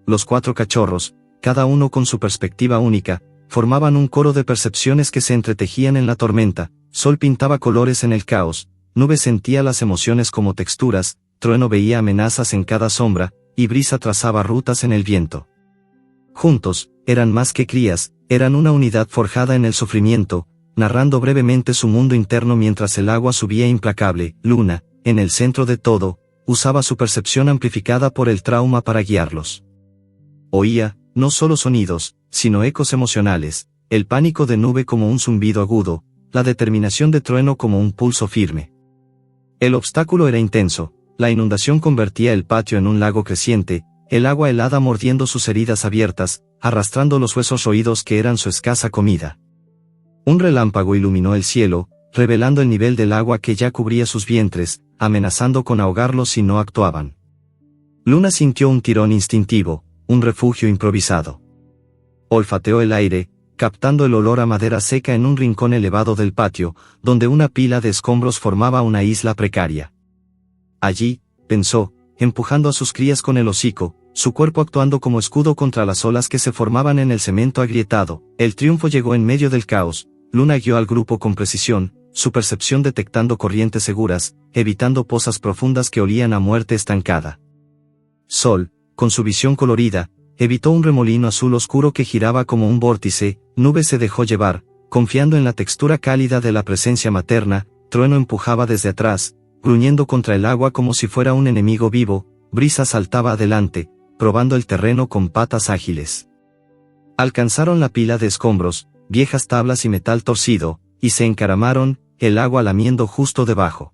Los 4 cachorros, cada uno con su perspectiva única, formaban un coro de percepciones que se entretejían en la tormenta. Sol pintaba colores en el caos, Nube sentía las emociones como texturas, Trueno veía amenazas en cada sombra, y Brisa trazaba rutas en el viento. Juntos, eran más que crías, eran una unidad forjada en el sufrimiento, narrando brevemente su mundo interno mientras el agua subía implacable. Luna, en el centro de todo, usaba su percepción amplificada por el trauma para guiarlos. Oía, no solo sonidos, sino ecos emocionales, el pánico de Nube como un zumbido agudo, la determinación de Trueno como un pulso firme. El obstáculo era intenso, la inundación convertía el patio en un lago creciente, el agua helada mordiendo sus heridas abiertas, arrastrando los huesos roídos que eran su escasa comida. Un relámpago iluminó el cielo, revelando el nivel del agua que ya cubría sus vientres, amenazando con ahogarlos si no actuaban. Luna sintió un tirón instintivo, un refugio improvisado. Olfateó el aire, captando el olor a madera seca en un rincón elevado del patio, donde una pila de escombros formaba una isla precaria. Allí, pensó, empujando a sus crías con el hocico, su cuerpo actuando como escudo contra las olas que se formaban en el cemento agrietado. El triunfo llegó en medio del caos. Luna guió al grupo con precisión, su percepción detectando corrientes seguras, evitando pozas profundas que olían a muerte estancada. Sol, con su visión colorida, evitó un remolino azul oscuro que giraba como un vórtice. Nube se dejó llevar, confiando en la textura cálida de la presencia materna. Trueno empujaba desde atrás, gruñendo contra el agua como si fuera un enemigo vivo. Brisa saltaba adelante, probando el terreno con patas ágiles. Alcanzaron la pila de escombros, viejas tablas y metal torcido, y se encaramaron, el agua lamiendo justo debajo.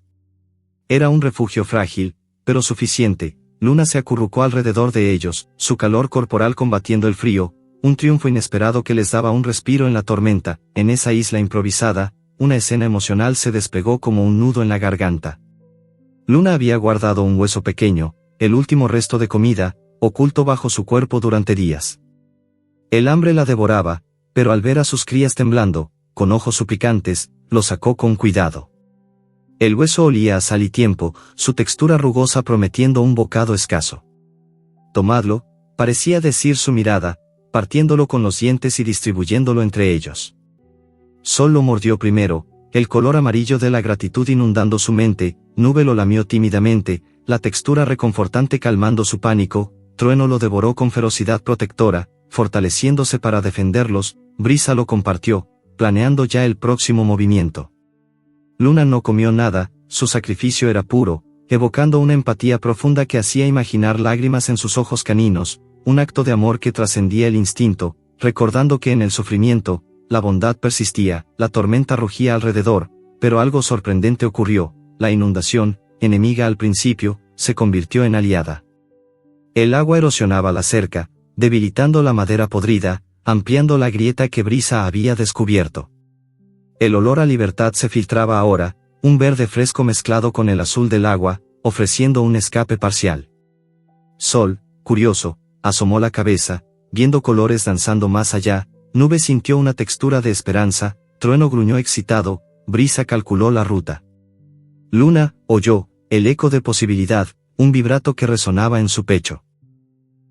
Era un refugio frágil, pero suficiente. Luna se acurrucó alrededor de ellos, su calor corporal combatiendo el frío, un triunfo inesperado que les daba un respiro en la tormenta. En esa isla improvisada, una escena emocional se despegó como un nudo en la garganta. Luna había guardado un hueso pequeño, el último resto de comida, oculto bajo su cuerpo durante días. El hambre la devoraba, pero al ver a sus crías temblando, con ojos suplicantes, lo sacó con cuidado. El hueso olía a sal y tiempo, su textura rugosa prometiendo un bocado escaso. «Tomadlo», parecía decir su mirada, partiéndolo con los dientes y distribuyéndolo entre ellos. Sol lo mordió primero, el color amarillo de la gratitud inundando su mente. Nube lo lamió tímidamente, la textura reconfortante calmando su pánico. Trueno lo devoró con ferocidad protectora, fortaleciéndose para defenderlos. Brisa lo compartió, planeando ya el próximo movimiento. Luna no comió nada, su sacrificio era puro, evocando una empatía profunda que hacía imaginar lágrimas en sus ojos caninos, un acto de amor que trascendía el instinto, recordando que en el sufrimiento, la bondad persistía. La tormenta rugía alrededor, pero algo sorprendente ocurrió. La inundación, enemiga al principio, se convirtió en aliada. El agua erosionaba la cerca, debilitando la madera podrida, ampliando la grieta que Brisa había descubierto. El olor a libertad se filtraba ahora, un verde fresco mezclado con el azul del agua, ofreciendo un escape parcial. Sol, curioso, asomó la cabeza, viendo colores danzando más allá. Nube sintió una textura de esperanza. Trueno gruñó excitado. Brisa calculó la ruta. Luna oyó el eco de posibilidad, un vibrato que resonaba en su pecho.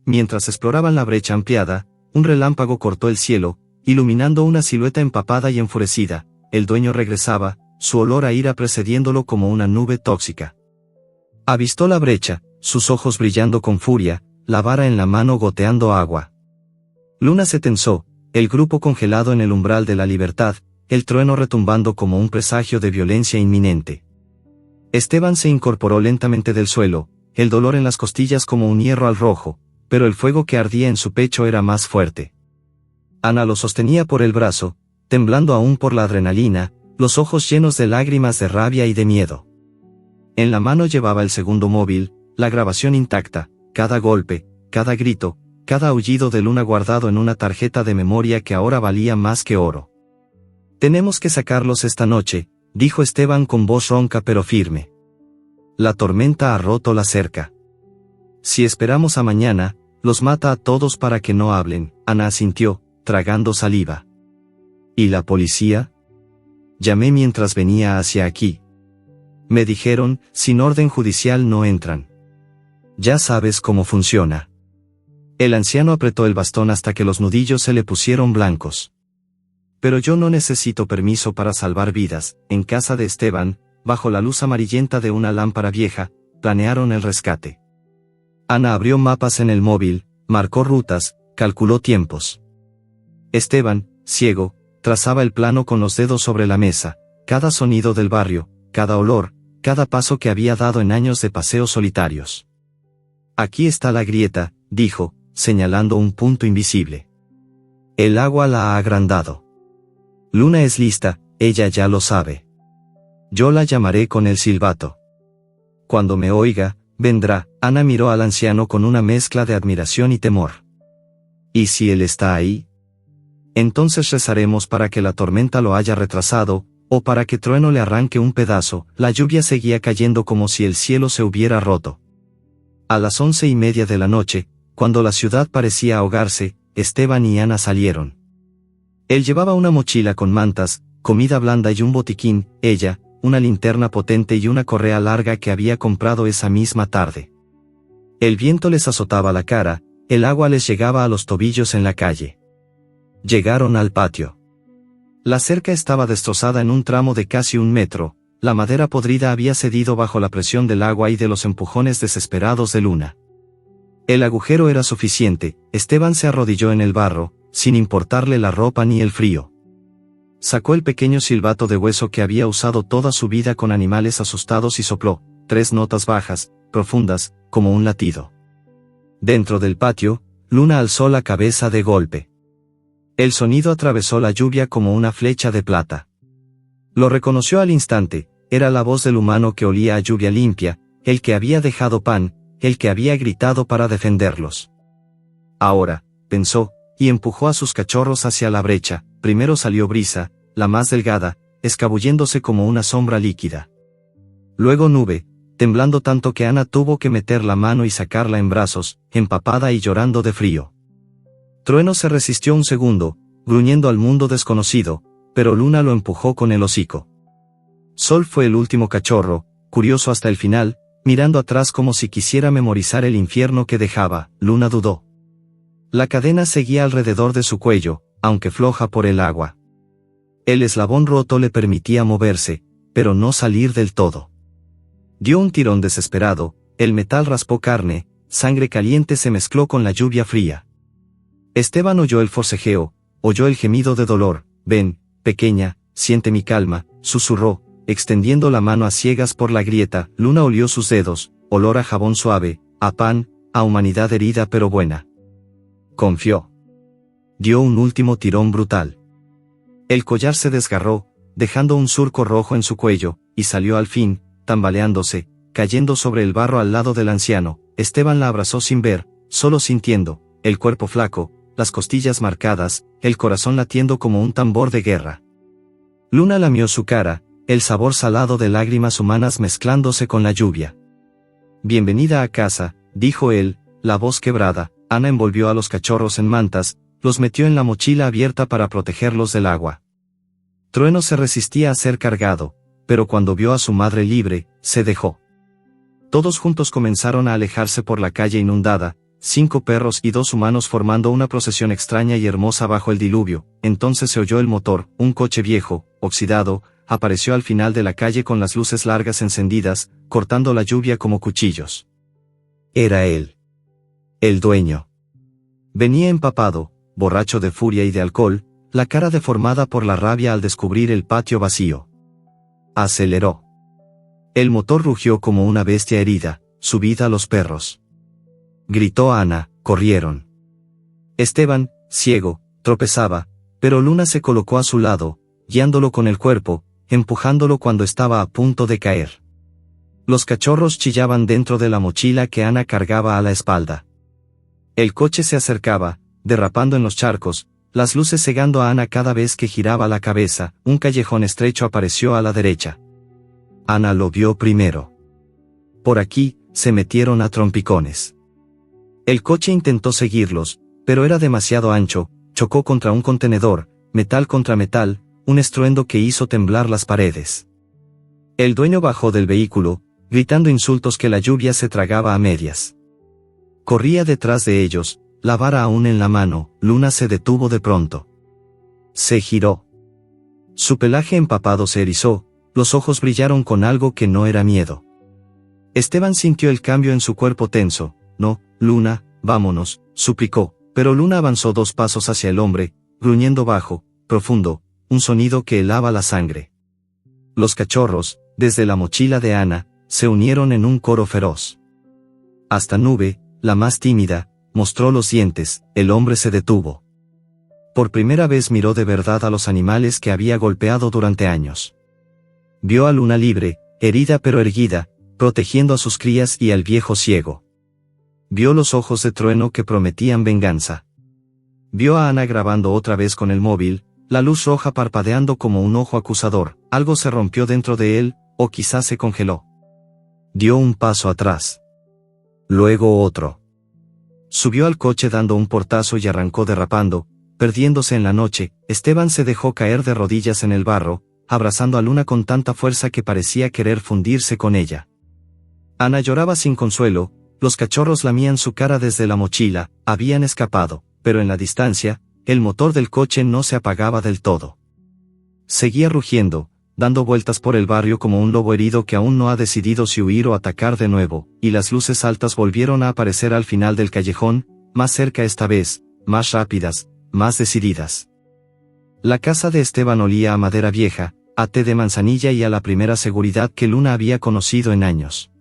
Mientras exploraban la brecha ampliada, un relámpago cortó el cielo, iluminando una silueta empapada y enfurecida. El dueño regresaba, su olor a ira precediéndolo como una nube tóxica. Avistó la brecha, sus ojos brillando con furia, la vara en la mano goteando agua. Luna se tensó, el grupo congelado en el umbral de la libertad, el trueno retumbando como un presagio de violencia inminente. Esteban se incorporó lentamente del suelo, el dolor en las costillas como un hierro al rojo, pero el fuego que ardía en su pecho era más fuerte. Ana lo sostenía por el brazo, temblando aún por la adrenalina, los ojos llenos de lágrimas de rabia y de miedo. En la mano llevaba el segundo móvil, la grabación intacta, cada golpe, cada grito, cada aullido de Luna guardado en una tarjeta de memoria que ahora valía más que oro. «Tenemos que sacarlos esta noche», dijo Esteban con voz ronca pero firme. «La tormenta ha roto la cerca. Si esperamos a mañana, los mata a todos para que no hablen». Ana asintió, tragando saliva. «¿Y la policía?». «Llamé mientras venía hacia aquí. Me dijeron, sin orden judicial no entran. Ya sabes cómo funciona». El anciano apretó el bastón hasta que los nudillos se le pusieron blancos. «Pero yo no necesito permiso para salvar vidas». En casa de Esteban, bajo la luz amarillenta de una lámpara vieja, planearon el rescate. Ana abrió mapas en el móvil, marcó rutas, calculó tiempos. Esteban, ciego, trazaba el plano con los dedos sobre la mesa, cada sonido del barrio, cada olor, cada paso que había dado en años de paseos solitarios. «Aquí está la grieta», dijo, señalando un punto invisible. «El agua la ha agrandado. Luna es lista, ella ya lo sabe. Yo la llamaré con el silbato. Cuando me oiga, vendrá». Ana miró al anciano con una mezcla de admiración y temor. «¿Y si él está ahí? Entonces rezaremos para que la tormenta lo haya retrasado, o para que Trueno le arranque un pedazo». La lluvia seguía cayendo como si el cielo se hubiera roto. A las 11:30 de la noche, cuando la ciudad parecía ahogarse, Esteban y Ana salieron. Él llevaba una mochila con mantas, comida blanda y un botiquín, ella, una linterna potente y una correa larga que había comprado esa misma tarde. El viento les azotaba la cara, el agua les llegaba a los tobillos en la calle. Llegaron al patio. La cerca estaba destrozada en un tramo de casi 1 metro, la madera podrida había cedido bajo la presión del agua y de los empujones desesperados de Luna. El agujero era suficiente. Esteban se arrodilló en el barro, sin importarle la ropa ni el frío. Sacó el pequeño silbato de hueso que había usado toda su vida con animales asustados y sopló 3 notas bajas, profundas, como un latido. Dentro del patio, Luna alzó la cabeza de golpe. El sonido atravesó la lluvia como una flecha de plata. Lo reconoció al instante. era la voz del humano que olía a lluvia limpia, el que había dejado pan, el que había gritado para defenderlos. Ahora, pensó, y empujó a sus cachorros hacia la brecha. Primero salió Brisa, la más delgada, escabulléndose como una sombra líquida. Luego Nube, temblando tanto que Ana tuvo que meter la mano y sacarla en brazos, empapada y llorando de frío. Trueno se resistió un segundo, gruñendo al mundo desconocido, pero Luna lo empujó con el hocico. Sol fue el último cachorro, curioso hasta el final, mirando atrás como si quisiera memorizar el infierno que dejaba. Luna dudó. La cadena seguía alrededor de su cuello, aunque floja por el agua. El eslabón roto le permitía moverse, pero no salir del todo. Dio un tirón desesperado, el metal raspó carne, sangre caliente se mezcló con la lluvia fría. Esteban oyó el forcejeo, oyó el gemido de dolor. Ven, pequeña, siente mi calma, susurró, extendiendo la mano a ciegas por la grieta. Luna olió sus dedos, olor a jabón suave, a pan, a humanidad herida pero buena. Confió. Dio un último tirón brutal. El collar se desgarró, dejando un surco rojo en su cuello, y salió al fin, tambaleándose, cayendo sobre el barro al lado del anciano. Esteban la abrazó sin ver, solo sintiendo, el cuerpo flaco, las costillas marcadas, el corazón latiendo como un tambor de guerra. Luna lamió su cara, el sabor salado de lágrimas humanas mezclándose con la lluvia. Bienvenida a casa, dijo él, la voz quebrada. Ana envolvió a los cachorros en mantas, los metió en la mochila abierta para protegerlos del agua. Trueno se resistía a ser cargado, pero cuando vio a su madre libre, se dejó. Todos juntos comenzaron a alejarse por la calle inundada, 5 perros y 2 humanos formando una procesión extraña y hermosa bajo el diluvio. Entonces se oyó el motor. Un coche viejo, oxidado, apareció al final de la calle con las luces largas encendidas, cortando la lluvia como cuchillos. Era él. El dueño. Venía empapado, borracho de furia y de alcohol, la cara deformada por la rabia al descubrir el patio vacío. Aceleró. El motor rugió como una bestia herida. Subid a los perros. Gritó Ana. Corrieron. Esteban, ciego, tropezaba, pero Luna se colocó a su lado, guiándolo con el cuerpo, empujándolo cuando estaba a punto de caer. Los cachorros chillaban dentro de la mochila que Ana cargaba a la espalda. El coche se acercaba, derrapando en los charcos, las luces cegando a Ana cada vez que giraba la cabeza. Un callejón estrecho apareció a la derecha. Ana lo vio primero. Por aquí, se metieron a trompicones. El coche intentó seguirlos, pero era demasiado ancho, chocó contra un contenedor, metal contra metal, un estruendo que hizo temblar las paredes. El dueño bajó del vehículo, gritando insultos que la lluvia se tragaba a medias. Corría detrás de ellos, la vara aún en la mano. Luna se detuvo de pronto. Se giró. Su pelaje empapado se erizó, los ojos brillaron con algo que no era miedo. Esteban sintió el cambio en su cuerpo tenso. No, Luna, vámonos, suplicó, pero Luna avanzó 2 pasos hacia el hombre, gruñendo bajo, profundo, un sonido que helaba la sangre. Los cachorros, desde la mochila de Ana, se unieron en un coro feroz. Hasta Nube, la más tímida, mostró los dientes. El hombre se detuvo. Por primera vez miró de verdad a los animales que había golpeado durante años. Vio a Luna libre, herida pero erguida, protegiendo a sus crías y al viejo ciego. Vio los ojos de Trueno que prometían venganza. Vio a Ana grabando otra vez con el móvil, la luz roja parpadeando como un ojo acusador. Algo se rompió dentro de él, o quizás se congeló. Dio un paso atrás. Luego otro. Subió al coche dando un portazo y arrancó derrapando, perdiéndose en la noche. Esteban se dejó caer de rodillas en el barro, abrazando a Luna con tanta fuerza que parecía querer fundirse con ella. Ana lloraba sin consuelo, los cachorros lamían su cara desde la mochila. Habían escapado, pero en la distancia, el motor del coche no se apagaba del todo. Seguía rugiendo, dando vueltas por el barrio como un lobo herido que aún no ha decidido si huir o atacar de nuevo, y las luces altas volvieron a aparecer al final del callejón, más cerca esta vez, más rápidas, más decididas. La casa de Esteban olía a madera vieja, a té de manzanilla y a la primera seguridad que Luna había conocido en años.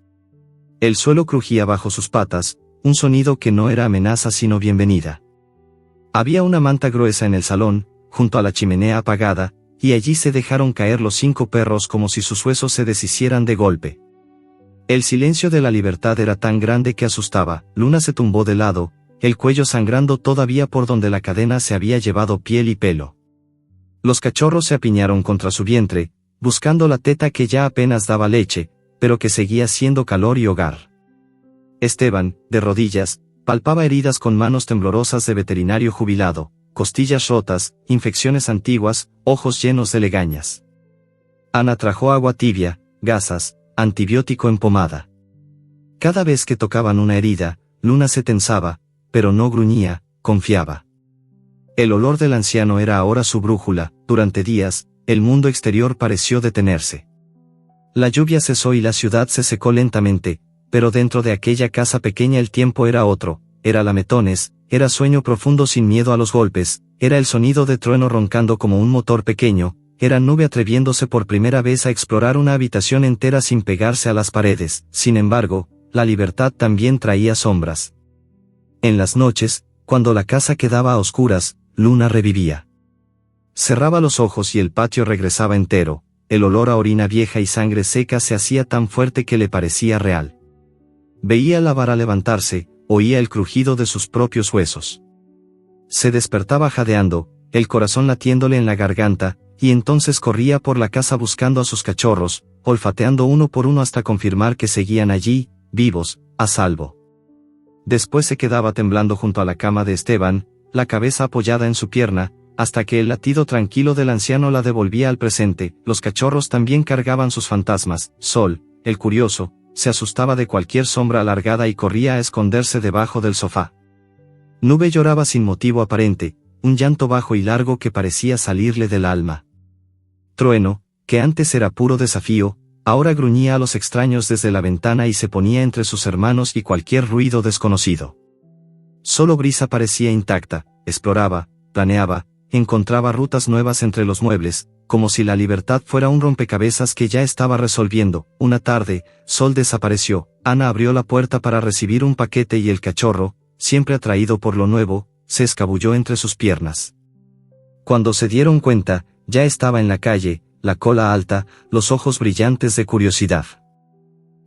El suelo crujía bajo sus patas, un sonido que no era amenaza sino bienvenida. Había una manta gruesa en el salón, junto a la chimenea apagada, y allí se dejaron caer los 5 perros como si sus huesos se deshicieran de golpe. El silencio de la libertad era tan grande que asustaba. Luna se tumbó de lado, el cuello sangrando todavía por donde la cadena se había llevado piel y pelo. Los cachorros se apiñaron contra su vientre, buscando la teta que ya apenas daba leche, pero que seguía siendo calor y hogar. Esteban, de rodillas, palpaba heridas con manos temblorosas de veterinario jubilado, costillas rotas, infecciones antiguas, ojos llenos de legañas. Ana trajo agua tibia, gasas, antibiótico en pomada. Cada vez que tocaban una herida, Luna se tensaba, pero no gruñía, confiaba. El olor del anciano era ahora su brújula. Durante días, el mundo exterior pareció detenerse. La lluvia cesó y la ciudad se secó lentamente, pero dentro de aquella casa pequeña el tiempo era otro, era lametones, era sueño profundo sin miedo a los golpes, era el sonido de trueno roncando como un motor pequeño, era nube atreviéndose por primera vez a explorar una habitación entera sin pegarse a las paredes. Sin embargo, la libertad también traía sombras. En las noches, cuando la casa quedaba a oscuras, Luna revivía. Cerraba los ojos y el patio regresaba entero, el olor a orina vieja y sangre seca se hacía tan fuerte que le parecía real. Veía la vara levantarse, oía el crujido de sus propios huesos. Se despertaba jadeando, el corazón latiéndole en la garganta, y entonces corría por la casa buscando a sus cachorros, olfateando uno por uno hasta confirmar que seguían allí, vivos, a salvo. Después se quedaba temblando junto a la cama de Esteban, la cabeza apoyada en su pierna, hasta que el latido tranquilo del anciano la devolvía al presente. Los cachorros también cargaban sus fantasmas. Sol, el curioso, se asustaba de cualquier sombra alargada y corría a esconderse debajo del sofá. Nube lloraba sin motivo aparente, un llanto bajo y largo que parecía salirle del alma. Trueno, que antes era puro desafío, ahora gruñía a los extraños desde la ventana y se ponía entre sus hermanos y cualquier ruido desconocido. Solo Brisa parecía intacta, exploraba, planeaba, encontraba rutas nuevas entre los muebles, como si la libertad fuera un rompecabezas que ya estaba resolviendo. Una tarde, Sol desapareció. Ana abrió la puerta para recibir un paquete y el cachorro, siempre atraído por lo nuevo, se escabulló entre sus piernas. Cuando se dieron cuenta, ya estaba en la calle, la cola alta, los ojos brillantes de curiosidad.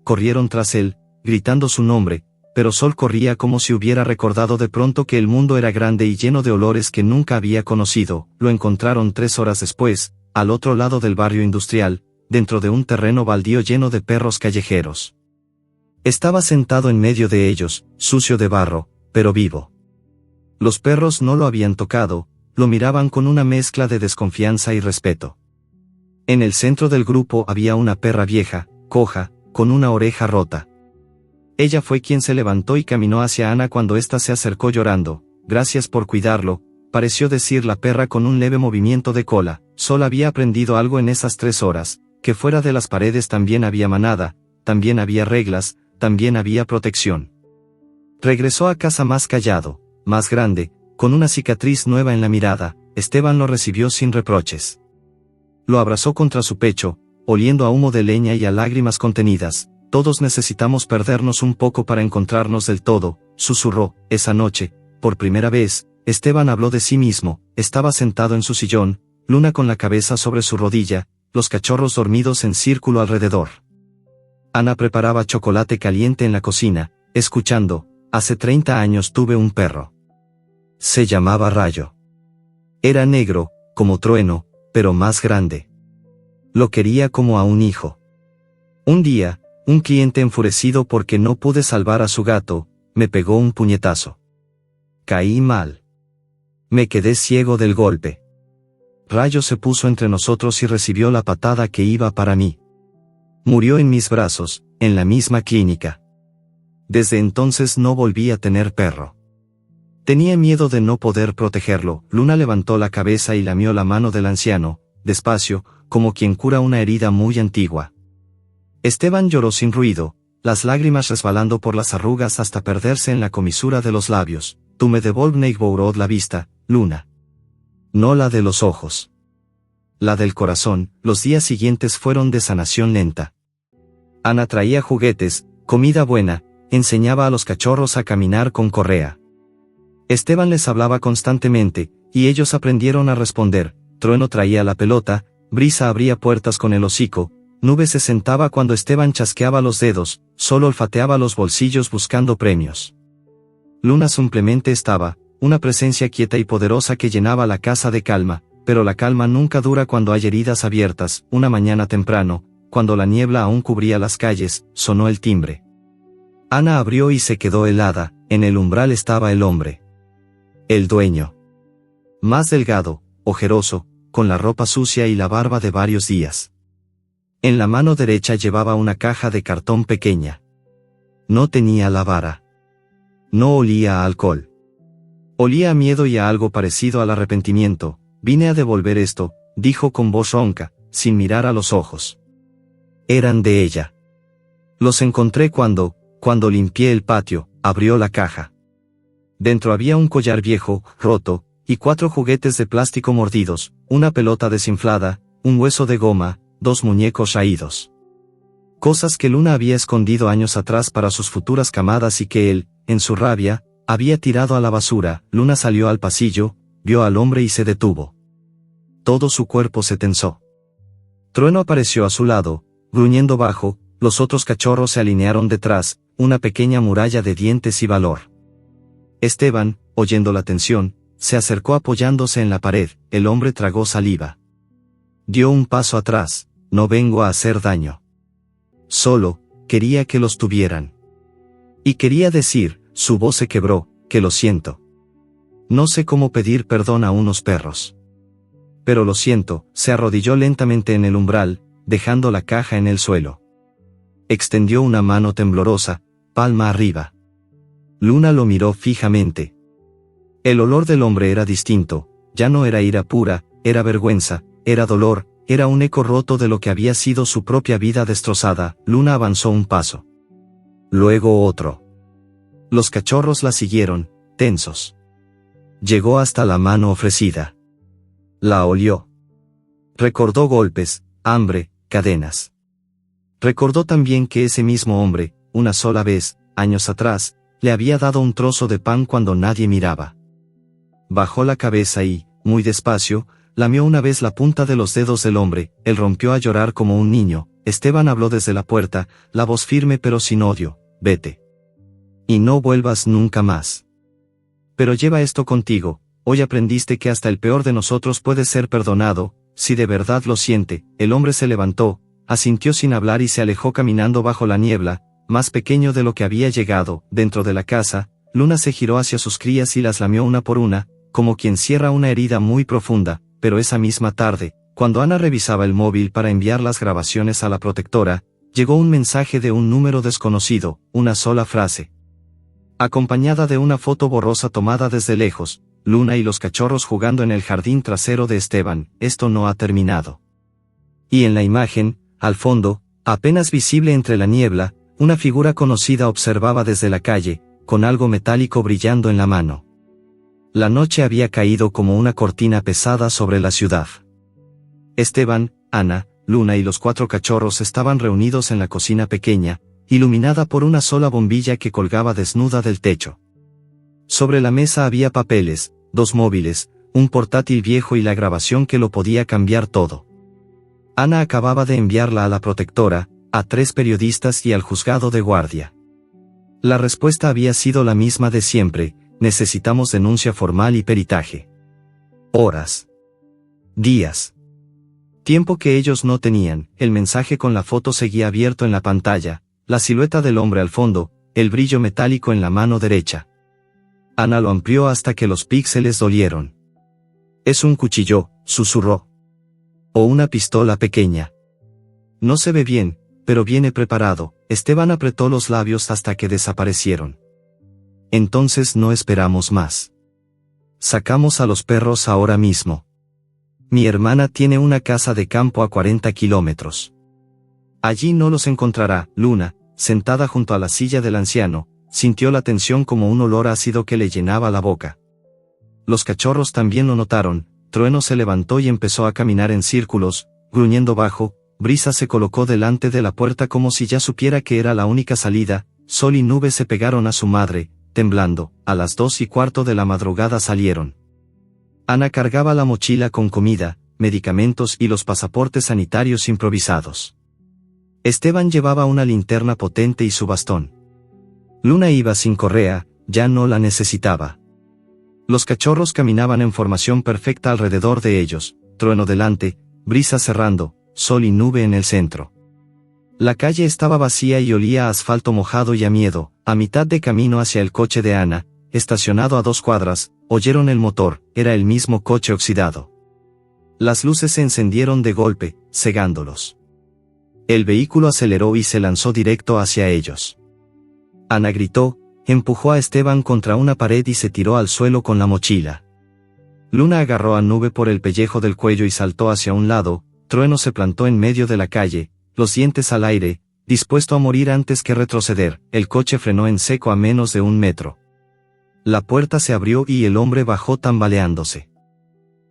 Corrieron tras él, gritando su nombre, pero Sol corría como si hubiera recordado de pronto que el mundo era grande y lleno de olores que nunca había conocido. Lo encontraron 3 horas después, al otro lado del barrio industrial, dentro de un terreno baldío lleno de perros callejeros. Estaba sentado en medio de ellos, sucio de barro, pero vivo. Los perros no lo habían tocado, lo miraban con una mezcla de desconfianza y respeto. En el centro del grupo había una perra vieja, coja, con una oreja rota. Ella fue quien se levantó y caminó hacia Ana cuando ésta se acercó llorando. Gracias por cuidarlo, pareció decir la perra con un leve movimiento de cola. Sol había aprendido algo en esas 3 horas, que fuera de las paredes también había manada, también había reglas, también había protección. Regresó a casa más callado, más grande, con una cicatriz nueva en la mirada. Esteban lo recibió sin reproches. Lo abrazó contra su pecho, oliendo a humo de leña y a lágrimas contenidas. Todos necesitamos perdernos un poco para encontrarnos del todo, susurró. Esa noche, por primera vez, Esteban habló de sí mismo. Estaba sentado en su sillón, Luna con la cabeza sobre su rodilla, los cachorros dormidos en círculo alrededor. Ana preparaba chocolate caliente en la cocina, escuchando. Hace 30 años tuve un perro. Se llamaba Rayo. Era negro, como Trueno, pero más grande. Lo quería como a un hijo. Un día, un cliente enfurecido porque no pude salvar a su gato, me pegó un puñetazo. Caí mal. Me quedé ciego del golpe. Rayo se puso entre nosotros y recibió la patada que iba para mí. Murió en mis brazos, en la misma clínica. Desde entonces no volví a tener perro. Tenía miedo de no poder protegerlo. Luna levantó la cabeza y lamió la mano del anciano, despacio, como quien cura una herida muy antigua. Esteban lloró sin ruido, las lágrimas resbalando por las arrugas hasta perderse en la comisura de los labios. Tú me devolvnéis la vista, Luna. No la de los ojos. La del corazón. Los días siguientes fueron de sanación lenta. Ana traía juguetes, comida buena, enseñaba a los cachorros a caminar con correa. Esteban les hablaba constantemente, y ellos aprendieron a responder. Trueno traía la pelota, Brisa abría puertas con el hocico, Nube se sentaba cuando Esteban chasqueaba los dedos, Sol olfateaba los bolsillos buscando premios. Luna simplemente estaba, una presencia quieta y poderosa que llenaba la casa de calma, pero la calma nunca dura cuando hay heridas abiertas. Una mañana temprano, cuando la niebla aún cubría las calles, sonó el timbre. Ana abrió y se quedó helada. En el umbral estaba el hombre. El dueño. Más delgado, ojeroso, con la ropa sucia y la barba de varios días. En la mano derecha llevaba una caja de cartón pequeña. No tenía la vara. No olía a alcohol. Olía a miedo y a algo parecido al arrepentimiento. Vine a devolver esto, dijo con voz ronca, sin mirar a los ojos. Eran de ella. Los encontré cuando limpié el patio, abrió la caja. Dentro había un collar viejo, roto, y 4 juguetes de plástico mordidos, una pelota desinflada, un hueso de goma, 2 muñecos raídos. Cosas que Luna había escondido años atrás para sus futuras camadas y que él, en su rabia, había tirado a la basura. Luna salió al pasillo, vio al hombre y se detuvo. Todo su cuerpo se tensó. Trueno apareció a su lado, gruñendo bajo, los otros cachorros se alinearon detrás, una pequeña muralla de dientes y valor. Esteban, oyendo la tensión, se acercó apoyándose en la pared. El hombre tragó saliva. Dio un paso atrás. No vengo a hacer daño. Solo, quería que los tuvieran. Y quería decir, su voz se quebró, que lo siento. No sé cómo pedir perdón a unos perros. Pero lo siento. Se arrodilló lentamente en el umbral, dejando la caja en el suelo. Extendió una mano temblorosa, palma arriba. Luna lo miró fijamente. El olor del hombre era distinto, ya no era ira pura, era vergüenza, era dolor, era un eco roto de lo que había sido su propia vida destrozada. Luna avanzó un paso. Luego otro. Los cachorros la siguieron, tensos. Llegó hasta la mano ofrecida. La olió. Recordó golpes, hambre, cadenas. Recordó también que ese mismo hombre, una sola vez, años atrás, le había dado un trozo de pan cuando nadie miraba. Bajó la cabeza y, muy despacio, lamió una vez la punta de los dedos del hombre. Él rompió a llorar como un niño. Esteban habló desde la puerta, la voz firme pero sin odio. Vete. Y no vuelvas nunca más. Pero lleva esto contigo. Hoy aprendiste que hasta el peor de nosotros puede ser perdonado, si de verdad lo siente. El hombre se levantó, asintió sin hablar y se alejó caminando bajo la niebla, más pequeño de lo que había llegado. Dentro de la casa, Luna se giró hacia sus crías y las lamió una por una, como quien cierra una herida muy profunda. Pero esa misma tarde, cuando Ana revisaba el móvil para enviar las grabaciones a la protectora, llegó un mensaje de un número desconocido, una sola frase. Acompañada de una foto borrosa tomada desde lejos, Luna y los cachorros jugando en el jardín trasero de Esteban. Esto no ha terminado. Y en la imagen, al fondo, apenas visible entre la niebla, una figura conocida observaba desde la calle, con algo metálico brillando en la mano. La noche había caído como una cortina pesada sobre la ciudad. Esteban, Ana, Luna y los 4 cachorros estaban reunidos en la cocina pequeña, iluminada por una sola bombilla que colgaba desnuda del techo. Sobre la mesa había papeles, 2 móviles, un portátil viejo y la grabación que lo podía cambiar todo. Ana acababa de enviarla a la protectora, a 3 periodistas y al juzgado de guardia. La respuesta había sido la misma de siempre: necesitamos denuncia formal y peritaje. Horas. Días. Tiempo que ellos no tenían. El mensaje con la foto seguía abierto en la pantalla, la silueta del hombre al fondo, el brillo metálico en la mano derecha. Ana lo amplió hasta que los píxeles dolieron. Es un cuchillo, susurró. O una pistola pequeña. No se ve bien, pero viene preparado. Esteban apretó los labios hasta que desaparecieron. Entonces no esperamos más. Sacamos a los perros ahora mismo. Mi hermana tiene una casa de campo a 40 kilómetros. Allí no los encontrará. Luna, sentada junto a la silla del anciano, sintió la tensión como un olor ácido que le llenaba la boca. Los cachorros también lo notaron. Trueno se levantó y empezó a caminar en círculos, gruñendo bajo. Brisa se colocó delante de la puerta como si ya supiera que era la única salida. Sol y Nube se pegaron a su madre, temblando. A las 2:15 de la madrugada salieron. Ana cargaba la mochila con comida, medicamentos y los pasaportes sanitarios improvisados. Esteban llevaba una linterna potente y su bastón. Luna iba sin correa, ya no la necesitaba. Los cachorros caminaban en formación perfecta alrededor de ellos, trueno delante, brisa cerrando, sol y nube en el centro. La calle estaba vacía y olía a asfalto mojado y a miedo. A mitad de camino hacia el coche de Ana, estacionado a 2 cuadras, oyeron el motor, era el mismo coche oxidado. Las luces se encendieron de golpe, cegándolos. El vehículo aceleró y se lanzó directo hacia ellos. Ana gritó, empujó a Esteban contra una pared y se tiró al suelo con la mochila. Luna agarró a Nube por el pellejo del cuello y saltó hacia un lado. Trueno se plantó en medio de la calle, los dientes al aire, dispuesto a morir antes que retroceder. El coche frenó en seco a menos de 1 metro. La puerta se abrió y el hombre bajó tambaleándose.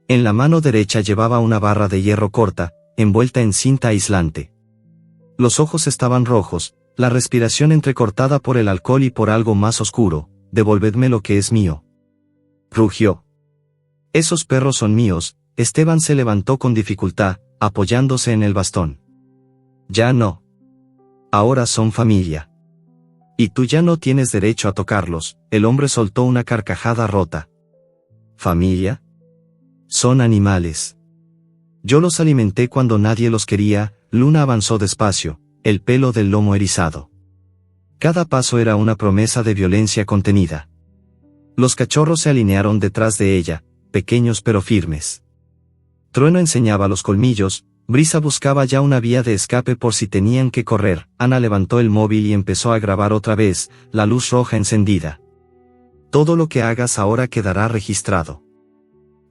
En la mano derecha llevaba una barra de hierro corta, envuelta en cinta aislante. Los ojos estaban rojos, la respiración entrecortada por el alcohol y por algo más oscuro. «Devolvedme lo que es mío», rugió. «Esos perros son míos». Esteban se levantó con dificultad, apoyándose en el bastón. «Ya no. Ahora son familia. Y tú ya no tienes derecho a tocarlos». El hombre soltó una carcajada rota. «¿Familia? Son animales. Yo los alimenté cuando nadie los quería». Luna avanzó despacio, el pelo del lomo erizado. Cada paso era una promesa de violencia contenida. Los cachorros se alinearon detrás de ella, pequeños pero firmes. Trueno enseñaba los colmillos, Brisa buscaba ya una vía de escape por si tenían que correr. Ana levantó el móvil y empezó a grabar otra vez, la luz roja encendida. «Todo lo que hagas ahora quedará registrado.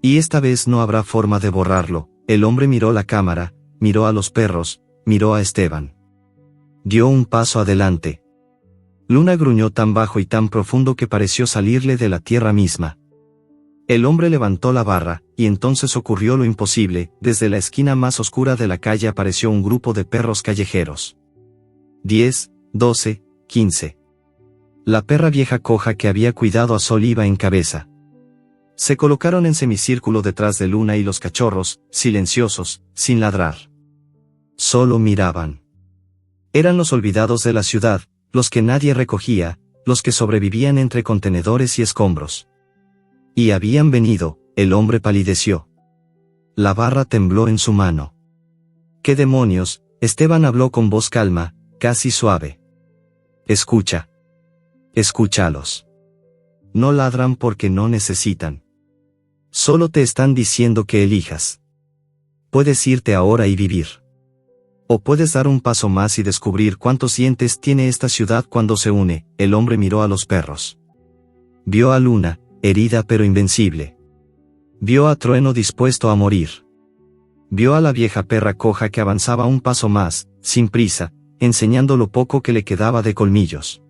Y esta vez no habrá forma de borrarlo». El hombre miró la cámara, miró a los perros, miró a Esteban. Dio un paso adelante. Luna gruñó tan bajo y tan profundo que pareció salirle de la tierra misma. El hombre levantó la barra, y entonces ocurrió lo imposible. Desde la esquina más oscura de la calle apareció un grupo de perros callejeros. 10, 12, 15. La perra vieja coja que había cuidado a Sol iba en cabeza. Se colocaron en semicírculo detrás de Luna y los cachorros, silenciosos, sin ladrar. Solo miraban. Eran los olvidados de la ciudad, los que nadie recogía, los que sobrevivían entre contenedores y escombros. Y habían venido. El hombre palideció. La barra tembló en su mano. «¿Qué demonios?». Esteban habló con voz calma, casi suave. «Escucha. Escúchalos. No ladran porque no necesitan. Solo te están diciendo que elijas. Puedes irte ahora y vivir. O puedes dar un paso más y descubrir cuántos dientes tiene esta ciudad cuando se une». El hombre miró a los perros. Vio a Luna, herida pero invencible. Vio a Trueno dispuesto a morir. Vio a la vieja perra coja que avanzaba un paso más, sin prisa, enseñando lo poco que le quedaba de colmillos.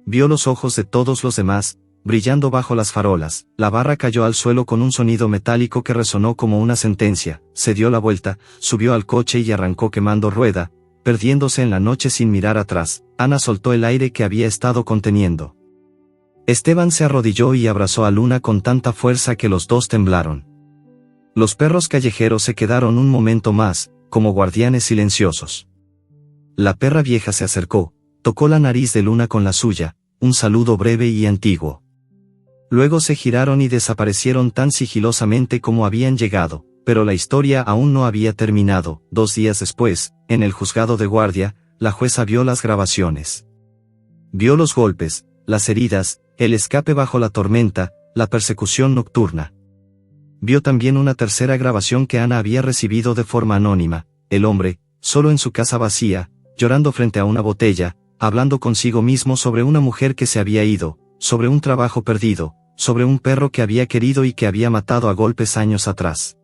Vio los ojos de todos los demás, brillando bajo las farolas. La barra cayó al suelo con un sonido metálico que resonó como una sentencia. Se dio la vuelta, subió al coche y arrancó quemando rueda, perdiéndose en la noche sin mirar atrás. Ana soltó el aire que había estado conteniendo. Esteban se arrodilló y abrazó a Luna con tanta fuerza que los dos temblaron. Los perros callejeros se quedaron un momento más, como guardianes silenciosos. La perra vieja se acercó, tocó la nariz de Luna con la suya, un saludo breve y antiguo. Luego se giraron y desaparecieron tan sigilosamente como habían llegado, pero la historia aún no había terminado. 2 días después, en el juzgado de guardia, la jueza vio las grabaciones. Vio los golpes, las heridas, el escape bajo la tormenta, la persecución nocturna. Vio también una tercera grabación que Ana había recibido de forma anónima, el hombre, solo en su casa vacía, llorando frente a una botella, hablando consigo mismo sobre una mujer que se había ido, sobre un trabajo perdido, sobre un perro que había querido y que había matado a golpes años atrás.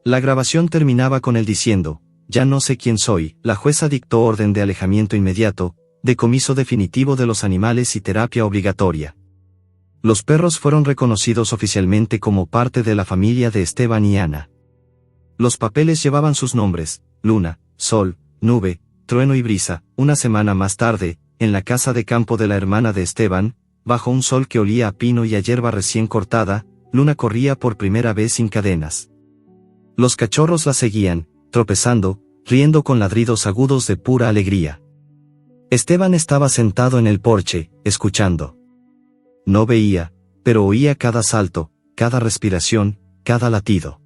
La grabación terminaba con él diciendo: «Ya no sé quién soy». La jueza dictó orden de alejamiento inmediato, decomiso definitivo de los animales y terapia obligatoria. Los perros fueron reconocidos oficialmente como parte de la familia de Esteban y Ana. Los papeles llevaban sus nombres: Luna, Sol, Nube, Trueno y Brisa. Una semana más tarde, en la casa de campo de la hermana de Esteban, bajo un sol que olía a pino y a hierba recién cortada, Luna corría por primera vez sin cadenas. Los cachorros la seguían, tropezando, riendo con ladridos agudos de pura alegría. Esteban estaba sentado en el porche, escuchando. No veía, pero oía cada salto, cada respiración, cada latido.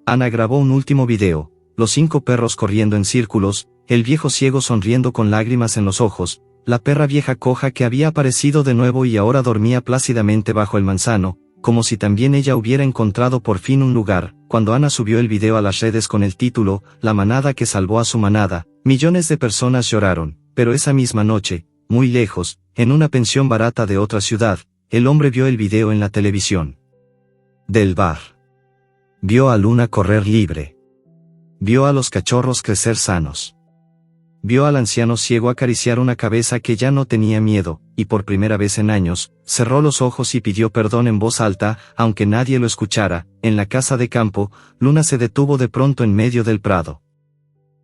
Ana grabó un último video, los 5 perros corriendo en círculos, el viejo ciego sonriendo con lágrimas en los ojos, la perra vieja coja que había aparecido de nuevo y ahora dormía plácidamente bajo el manzano, como si también ella hubiera encontrado por fin un lugar. Cuando Ana subió el video a las redes con el título, La manada que salvó a su manada, millones de personas lloraron, pero esa misma noche, muy lejos, en una pensión barata de otra ciudad, el hombre vio el video en la televisión. Del bar. Vio a Luna correr libre. Vio a los cachorros crecer sanos. Vio al anciano ciego acariciar una cabeza que ya no tenía miedo, y por primera vez en años, cerró los ojos y pidió perdón en voz alta, aunque nadie lo escuchara. En la casa de campo, Luna se detuvo de pronto en medio del prado.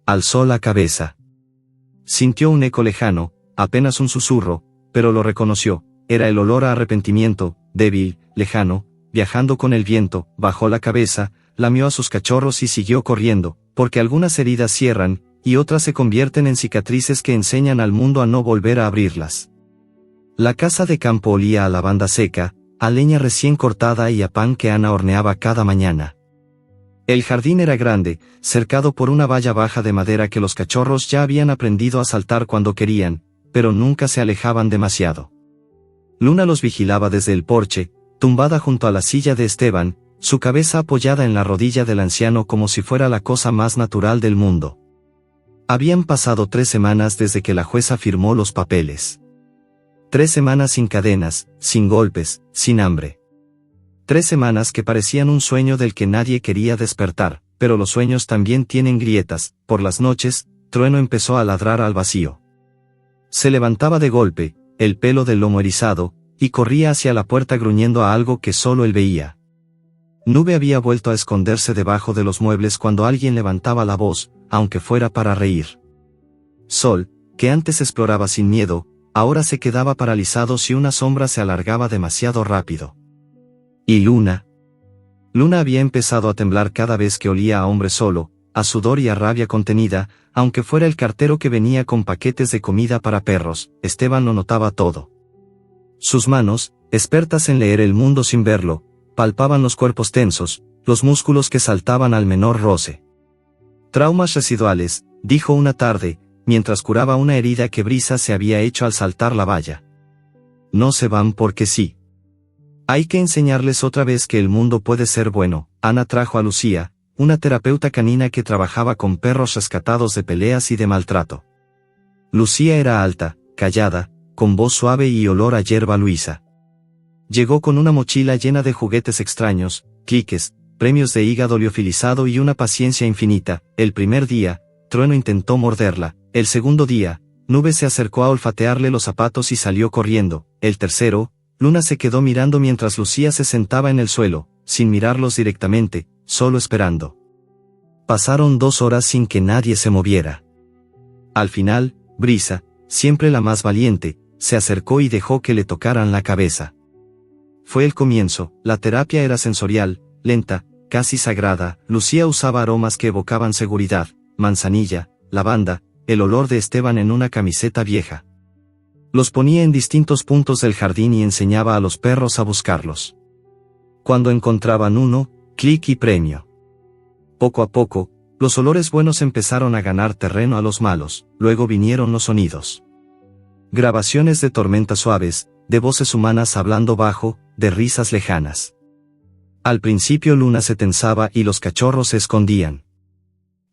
Alzó la cabeza. Sintió un eco lejano, apenas un susurro, pero lo reconoció. Era el olor a arrepentimiento, débil, lejano, viajando con el viento. Bajó la cabeza, lamió a sus cachorros y siguió corriendo, porque algunas heridas cierran, y otras se convierten en cicatrices que enseñan al mundo a no volver a abrirlas. La casa de campo olía a lavanda seca, a leña recién cortada y a pan que Ana horneaba cada mañana. El jardín era grande, cercado por una valla baja de madera que los cachorros ya habían aprendido a saltar cuando querían, pero nunca se alejaban demasiado. Luna los vigilaba desde el porche, tumbada junto a la silla de Esteban, su cabeza apoyada en la rodilla del anciano como si fuera la cosa más natural del mundo. Habían pasado 3 semanas desde que la jueza firmó los papeles. 3 semanas sin cadenas, sin golpes, sin hambre. 3 semanas que parecían un sueño del que nadie quería despertar, pero los sueños también tienen grietas. Por las noches, Trueno empezó a ladrar al vacío. Se levantaba de golpe, el pelo del lomo erizado, y corría hacia la puerta gruñendo a algo que solo él veía. Nube había vuelto a esconderse debajo de los muebles cuando alguien levantaba la voz, aunque fuera para reír. Sol, que antes exploraba sin miedo, ahora se quedaba paralizado si una sombra se alargaba demasiado rápido. ¿Y Luna? Luna había empezado a temblar cada vez que olía a hombre solo, a sudor y a rabia contenida, aunque fuera el cartero que venía con paquetes de comida para perros. Esteban lo notaba todo. Sus manos, expertas en leer el mundo sin verlo, palpaban los cuerpos tensos, los músculos que saltaban al menor roce. Traumas residuales, dijo una tarde, mientras curaba una herida que Brisa se había hecho al saltar la valla. No se van porque sí. Hay que enseñarles otra vez que el mundo puede ser bueno. Ana trajo a Lucía, una terapeuta canina que trabajaba con perros rescatados de peleas y de maltrato. Lucía era alta, callada, con voz suave y olor a hierba luisa. Llegó con una mochila llena de juguetes extraños, cliques, premios de hígado liofilizado y una paciencia infinita. El primer día, Trueno intentó morderla. El segundo día, Nube se acercó a olfatearle los zapatos y salió corriendo. El tercero, Luna se quedó mirando mientras Lucía se sentaba en el suelo, sin mirarlos directamente, solo esperando. Pasaron 2 horas sin que nadie se moviera. Al final, Brisa, siempre la más valiente, se acercó y dejó que le tocaran la cabeza. Fue el comienzo. La terapia era sensorial, lenta, casi sagrada. Lucía usaba aromas que evocaban seguridad, manzanilla, lavanda, el olor de Esteban en una camiseta vieja. Los ponía en distintos puntos del jardín y enseñaba a los perros a buscarlos. Cuando encontraban uno, clic y premio. Poco a poco, los olores buenos empezaron a ganar terreno a los malos. Luego vinieron los sonidos. Grabaciones de tormentas suaves, de voces humanas hablando bajo, de risas lejanas. Al principio Luna se tensaba y los cachorros se escondían.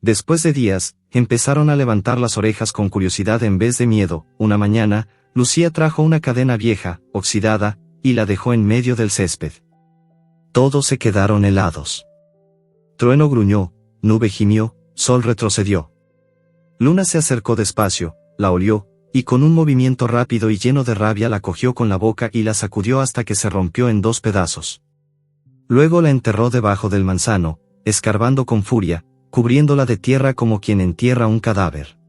Después de días, empezaron a levantar las orejas con curiosidad en vez de miedo. Una mañana, Lucía trajo una cadena vieja, oxidada, y la dejó en medio del césped. Todos se quedaron helados. Trueno gruñó, Nube gimió, Sol retrocedió. Luna se acercó despacio, la olió, y con un movimiento rápido y lleno de rabia la cogió con la boca y la sacudió hasta que se rompió en 2 pedazos. Luego la enterró debajo del manzano, escarbando con furia, cubriéndola de tierra como quien entierra un cadáver.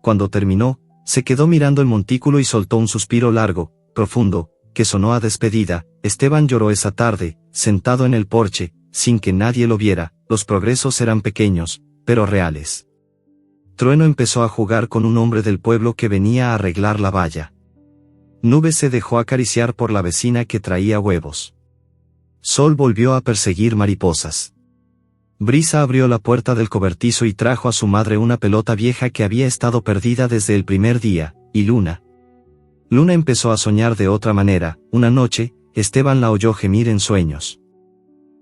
Cuando terminó, se quedó mirando el montículo y soltó un suspiro largo, profundo, que sonó a despedida. Esteban lloró esa tarde, sentado en el porche, sin que nadie lo viera. los progresos eran pequeños, pero reales. Trueno empezó a jugar con un hombre del pueblo que venía a arreglar la valla. Nube se dejó acariciar por la vecina que traía huevos. Sol volvió a perseguir mariposas. Brisa abrió la puerta del cobertizo y trajo a su madre una pelota vieja que había estado perdida desde el primer día, y Luna. Luna empezó a soñar de otra manera. Una noche, Esteban la oyó gemir en sueños.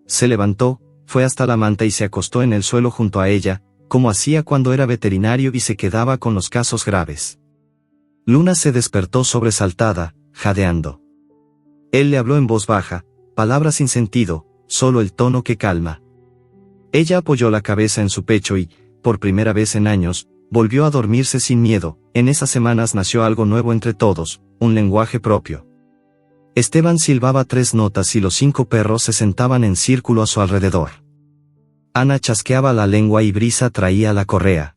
Se levantó, fue hasta la manta y se acostó en el suelo junto a ella, como hacía cuando era veterinario y se quedaba con los casos graves. Luna se despertó sobresaltada, jadeando. Él le habló en voz baja, palabras sin sentido, solo el tono que calma. Ella apoyó la cabeza en su pecho y, por primera vez en años, volvió a dormirse sin miedo. En esas semanas nació algo nuevo entre todos, un lenguaje propio. Esteban silbaba 3 notas y los 5 perros se sentaban en círculo a su alrededor. Ana chasqueaba la lengua y Brisa traía la correa.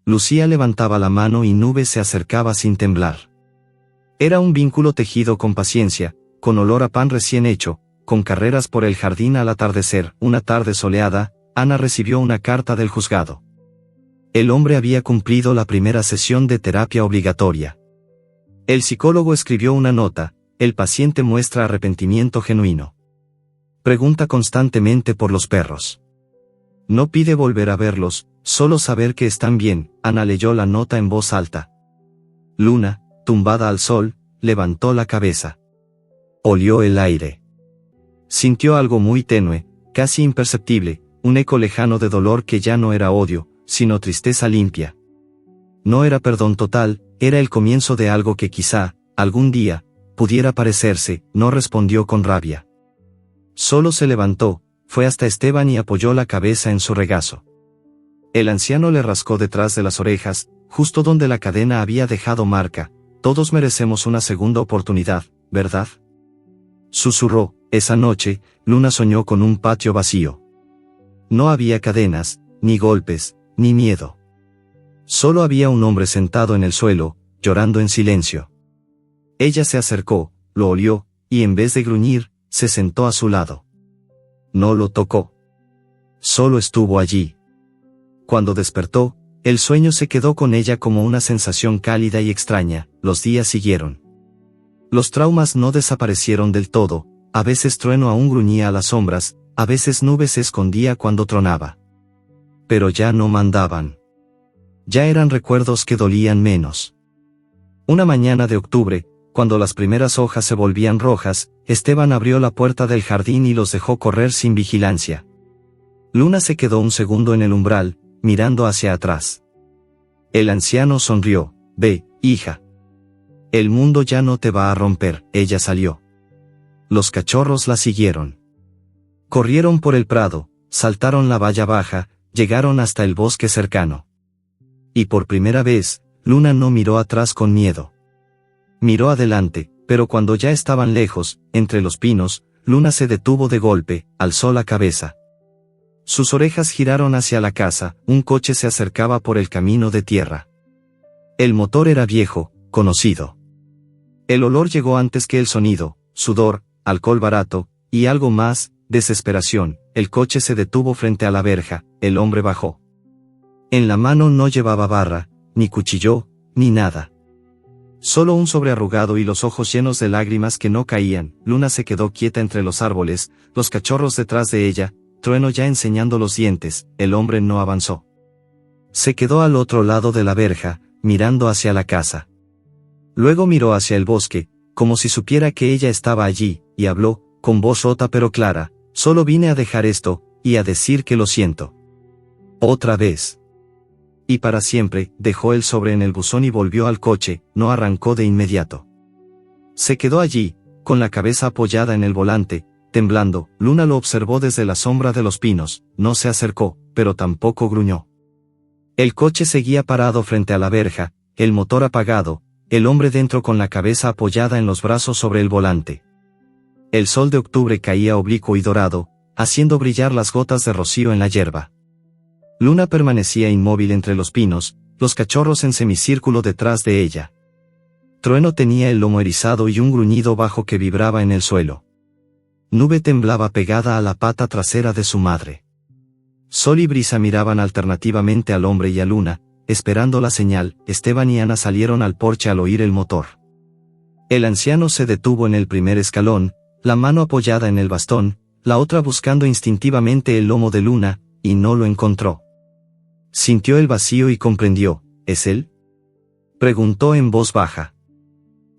Lucía levantaba la mano y Nube se acercaba sin temblar. Era un vínculo tejido con paciencia, con olor a pan recién hecho, con carreras por el jardín al atardecer. Una tarde soleada, Ana recibió una carta del juzgado. El hombre había cumplido la primera sesión de terapia obligatoria. El psicólogo escribió una nota: el paciente muestra arrepentimiento genuino. Pregunta constantemente por los perros. No pide volver a verlos, solo saber que están bien. Ana leyó la nota en voz alta. Luna, tumbada al sol, levantó la cabeza. Olió el aire. Sintió algo muy tenue, casi imperceptible, un eco lejano de dolor que ya no era odio, sino tristeza limpia. No era perdón total, era el comienzo de algo que quizá, algún día, pudiera parecerse. No respondió con rabia. Solo se levantó, fue hasta Esteban y apoyó la cabeza en su regazo. El anciano le rascó detrás de las orejas, justo donde la cadena había dejado marca. Todos merecemos una segunda oportunidad, ¿verdad? Susurró. Esa noche, Luna soñó con un patio vacío. No había cadenas, ni golpes, ni miedo. Solo había un hombre sentado en el suelo, llorando en silencio. Ella se acercó, lo olió, y en vez de gruñir, se sentó a su lado. No lo tocó. Solo estuvo allí. Cuando despertó, el sueño se quedó con ella como una sensación cálida y extraña. Los días siguieron. Los traumas no desaparecieron del todo. A veces Trueno aún gruñía a las sombras, a veces Nube se escondía cuando tronaba. Pero ya no mandaban. Ya eran recuerdos que dolían menos. Una mañana de octubre, cuando las primeras hojas se volvían rojas, Esteban abrió la puerta del jardín y los dejó correr sin vigilancia. Luna se quedó un segundo en el umbral, mirando hacia atrás. El anciano sonrió. Ve, hija. El mundo ya no te va a romper. Ella salió. Los cachorros la siguieron. Corrieron por el prado, saltaron la valla baja, llegaron hasta el bosque cercano. Y por primera vez, Luna no miró atrás con miedo. Miró adelante, pero cuando ya estaban lejos, entre los pinos, Luna se detuvo de golpe, alzó la cabeza. Sus orejas giraron hacia la casa. Un coche se acercaba por el camino de tierra. El motor era viejo, conocido. El olor llegó antes que el sonido: sudor, alcohol barato, y algo más: desesperación. El coche se detuvo frente a la verja. El hombre bajó. En la mano no llevaba barra, ni cuchillo, ni nada. Solo un sobre arrugado y los ojos llenos de lágrimas que no caían. Luna se quedó quieta entre los árboles, los cachorros detrás de ella, Trueno ya enseñando los dientes. El hombre no avanzó. Se quedó al otro lado de la verja, mirando hacia la casa. Luego miró hacia el bosque, como si supiera que ella estaba allí, y habló, con voz rota pero clara: solo vine a dejar esto, y a decir que lo siento. Otra vez. Y para siempre. Dejó el sobre en el buzón y volvió al coche. No arrancó de inmediato. Se quedó allí, con la cabeza apoyada en el volante, temblando. Luna lo observó desde la sombra de los pinos. No se acercó, pero tampoco gruñó. El coche seguía parado frente a la verja, el motor apagado, el hombre dentro con la cabeza apoyada en los brazos sobre el volante. El sol de octubre caía oblicuo y dorado, haciendo brillar las gotas de rocío en la hierba. Luna permanecía inmóvil entre los pinos, los cachorros en semicírculo detrás de ella. Trueno tenía el lomo erizado y un gruñido bajo que vibraba en el suelo. Nube temblaba pegada a la pata trasera de su madre. Sol y Brisa miraban alternativamente al hombre y a Luna, esperando la señal. Esteban y Ana salieron al porche al oír el motor. El anciano se detuvo en el primer escalón, la mano apoyada en el bastón, la otra buscando instintivamente el lomo de Luna, y no lo encontró. Sintió el vacío y comprendió. ¿Es él?, preguntó en voz baja.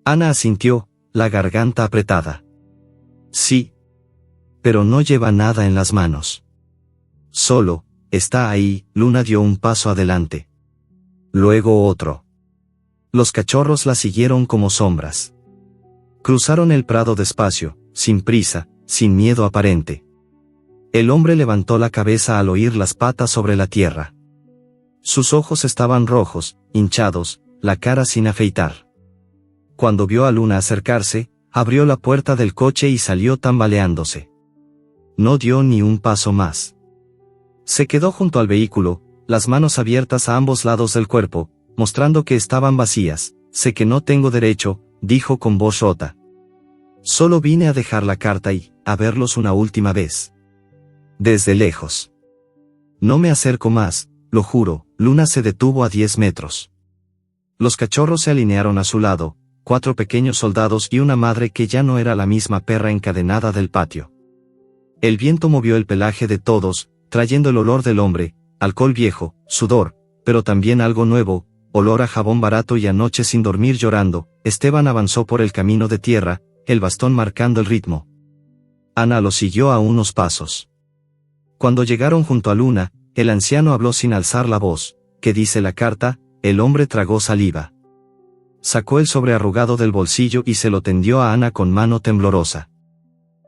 Ana asintió, la garganta apretada. Sí. Pero no lleva nada en las manos. Solo, está ahí. Luna dio un paso adelante. Luego otro. Los cachorros la siguieron como sombras. Cruzaron el prado despacio, sin prisa, sin miedo aparente. El hombre levantó la cabeza al oír las patas sobre la tierra. Sus ojos estaban rojos, hinchados, la cara sin afeitar. Cuando vio a Luna acercarse, abrió la puerta del coche y salió tambaleándose. No dio ni un paso más. Se quedó junto al vehículo, las manos abiertas a ambos lados del cuerpo, mostrando que estaban vacías. Sé que no tengo derecho, dijo con voz rota. Solo vine a dejar la carta y a verlos una última vez. Desde lejos. No me acerco más, lo juro. Luna se detuvo a 10 metros. Los cachorros se alinearon a su lado, 4 pequeños soldados y una madre que ya no era la misma perra encadenada del patio. El viento movió el pelaje de todos, trayendo el olor del hombre, alcohol viejo, sudor, pero también algo nuevo, olor a jabón barato y a noche sin dormir llorando. Esteban avanzó por el camino de tierra, el bastón marcando el ritmo. Ana lo siguió a unos pasos. Cuando llegaron junto a Luna, el anciano habló sin alzar la voz. ¿Qué dice la carta? El hombre tragó saliva. Sacó el sobre arrugado del bolsillo y se lo tendió a Ana con mano temblorosa.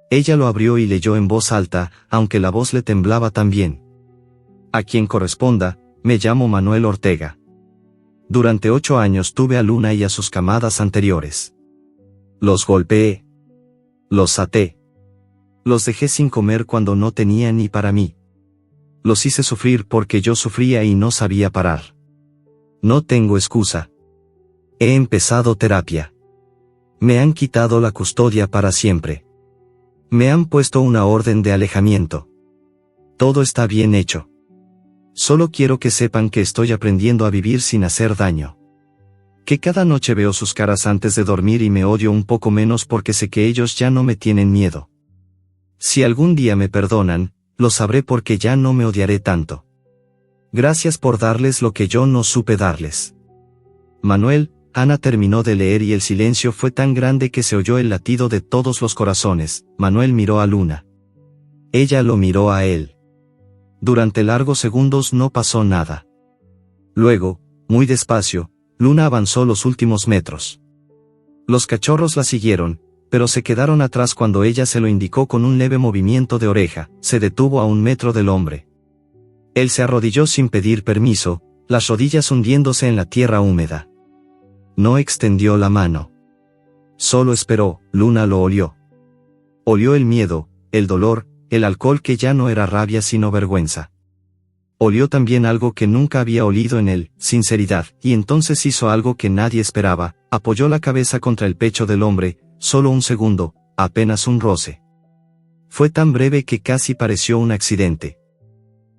Ella lo abrió y leyó en voz alta, aunque la voz le temblaba también. A quien corresponda, me llamo Manuel Ortega. Durante 8 años tuve a Luna y a sus camadas anteriores. Los golpeé. Los até. Los dejé sin comer cuando no tenía ni para mí. Los hice sufrir porque yo sufría y no sabía parar. No tengo excusa. He empezado terapia. Me han quitado la custodia para siempre. Me han puesto una orden de alejamiento. Todo está bien hecho. Solo quiero que sepan que estoy aprendiendo a vivir sin hacer daño. Que cada noche veo sus caras antes de dormir y me odio un poco menos porque sé que ellos ya no me tienen miedo. Si algún día me perdonan, lo sabré porque ya no me odiaré tanto. Gracias por darles lo que yo no supe darles. Manuel. Ana terminó de leer y el silencio fue tan grande que se oyó el latido de todos los corazones. Manuel miró a Luna. Ella lo miró a él. Durante largos segundos no pasó nada. Luego, muy despacio, Luna avanzó los últimos metros. Los cachorros la siguieron, pero se quedaron atrás cuando ella se lo indicó con un leve movimiento de oreja. Se detuvo a 1 metro del hombre. Él se arrodilló sin pedir permiso, las rodillas hundiéndose en la tierra húmeda. No extendió la mano. Solo esperó. Luna lo olió. Olió el miedo, el dolor, el alcohol que ya no era rabia sino vergüenza. Olió también algo que nunca había olido en él, sinceridad, y entonces hizo algo que nadie esperaba, apoyó la cabeza contra el pecho del hombre. Solo un segundo, apenas un roce. Fue tan breve que casi pareció un accidente.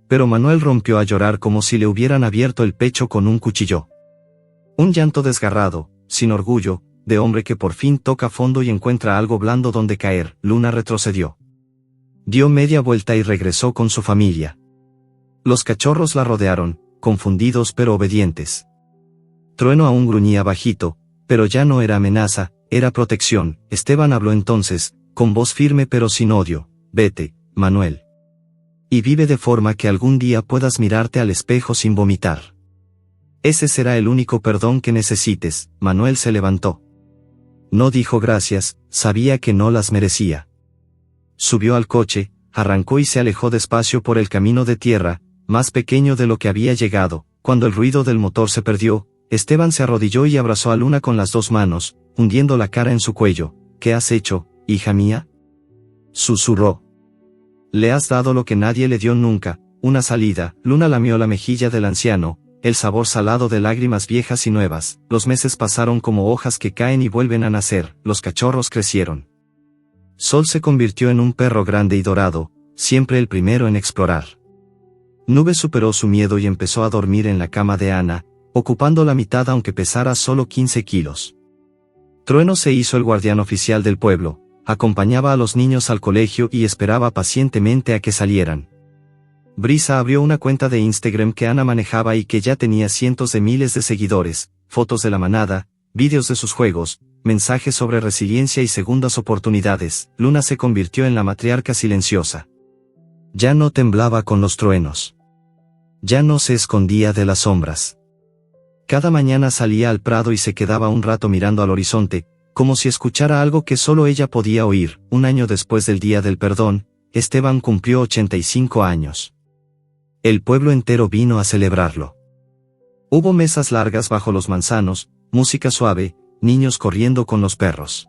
Pero Manuel rompió a llorar como si le hubieran abierto el pecho con un cuchillo. Un llanto desgarrado, sin orgullo, de hombre que por fin toca fondo y encuentra algo blando donde caer. Luna retrocedió. Dio media vuelta y regresó con su familia. Los cachorros la rodearon, confundidos pero obedientes. Trueno aún gruñía bajito, pero ya no era amenaza, era protección. Esteban habló entonces, con voz firme pero sin odio. Vete, Manuel. Y vive de forma que algún día puedas mirarte al espejo sin vomitar. Ese será el único perdón que necesites. Manuel se levantó. No dijo gracias, sabía que no las merecía. Subió al coche, arrancó y se alejó despacio por el camino de tierra, más pequeño de lo que había llegado. Cuando el ruido del motor se perdió, Esteban se arrodilló y abrazó a Luna con las 2 manos, hundiendo la cara en su cuello. ¿Qué has hecho, hija mía?, susurró. Le has dado lo que nadie le dio nunca, una salida. Luna lamió la mejilla del anciano, el sabor salado de lágrimas viejas y nuevas. Los meses pasaron como hojas que caen y vuelven a nacer. Los cachorros crecieron. Sol se convirtió en un perro grande y dorado, siempre el primero en explorar. Nube superó su miedo y empezó a dormir en la cama de Ana, ocupando la mitad aunque pesara solo 15 kilos. Trueno se hizo el guardián oficial del pueblo, acompañaba a los niños al colegio y esperaba pacientemente a que salieran. Brisa abrió una cuenta de Instagram que Ana manejaba y que ya tenía cientos de miles de seguidores, fotos de la manada, vídeos de sus juegos, mensajes sobre resiliencia y segundas oportunidades. Luna se convirtió en la matriarca silenciosa. Ya no temblaba con los truenos. Ya no se escondía de las sombras. Cada mañana salía al prado y se quedaba un rato mirando al horizonte, como si escuchara algo que solo ella podía oír. Un año después del Día del Perdón, Esteban cumplió 85 años. El pueblo entero vino a celebrarlo. Hubo mesas largas bajo los manzanos, música suave, niños corriendo con los perros.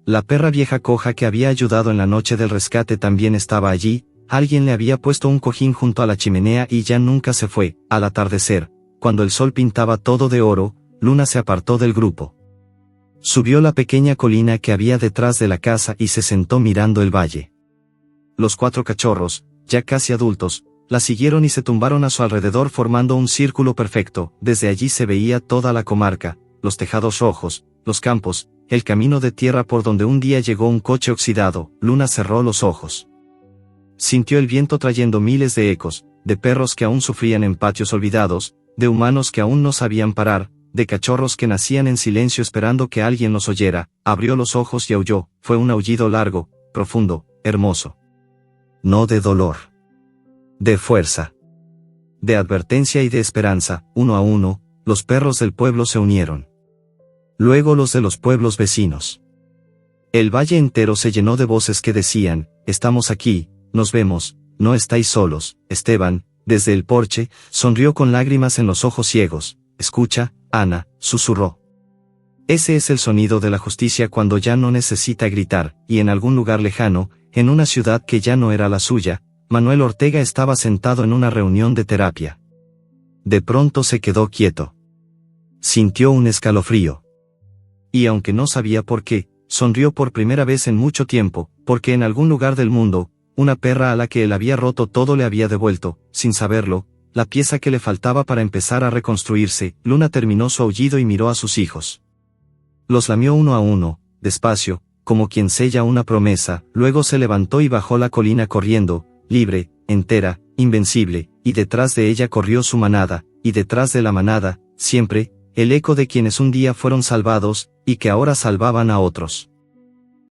La perra vieja coja que había ayudado en la noche del rescate también estaba allí. Alguien le había puesto un cojín junto a la chimenea y ya nunca se fue. Al atardecer, cuando el sol pintaba todo de oro, Luna se apartó del grupo. Subió la pequeña colina que había detrás de la casa y se sentó mirando el valle. Los 4 cachorros, ya casi adultos, la siguieron y se tumbaron a su alrededor formando un círculo perfecto. Desde allí se veía toda la comarca, los tejados rojos, los campos, el camino de tierra por donde un día llegó un coche oxidado. Luna cerró los ojos. Sintió el viento trayendo miles de ecos, de perros que aún sufrían en patios olvidados, de humanos que aún no sabían parar, de cachorros que nacían en silencio esperando que alguien los oyera. Abrió los ojos y aulló. Fue un aullido largo, profundo, hermoso. No de dolor. De fuerza. De advertencia y de esperanza. Uno a uno, los perros del pueblo se unieron. Luego los de los pueblos vecinos. El valle entero se llenó de voces que decían: estamos aquí, nos vemos, no estáis solos. Esteban, desde el porche, sonrió con lágrimas en los ojos ciegos. Escucha, Ana, susurró. Ese es el sonido de la justicia cuando ya no necesita gritar. Y en algún lugar lejano, en una ciudad que ya no era la suya, Manuel Ortega estaba sentado en una reunión de terapia. De pronto se quedó quieto. Sintió un escalofrío. Y aunque no sabía por qué, sonrió por primera vez en mucho tiempo, porque en algún lugar del mundo, una perra a la que él había roto todo le había devuelto, sin saberlo, la pieza que le faltaba para empezar a reconstruirse. Luna terminó su aullido y miró a sus hijos. Los lamió uno a uno, despacio, como quien sella una promesa. Luego se levantó y bajó la colina corriendo, libre, entera, invencible, y detrás de ella corrió su manada, y detrás de la manada, siempre, el eco de quienes un día fueron salvados, y que ahora salvaban a otros.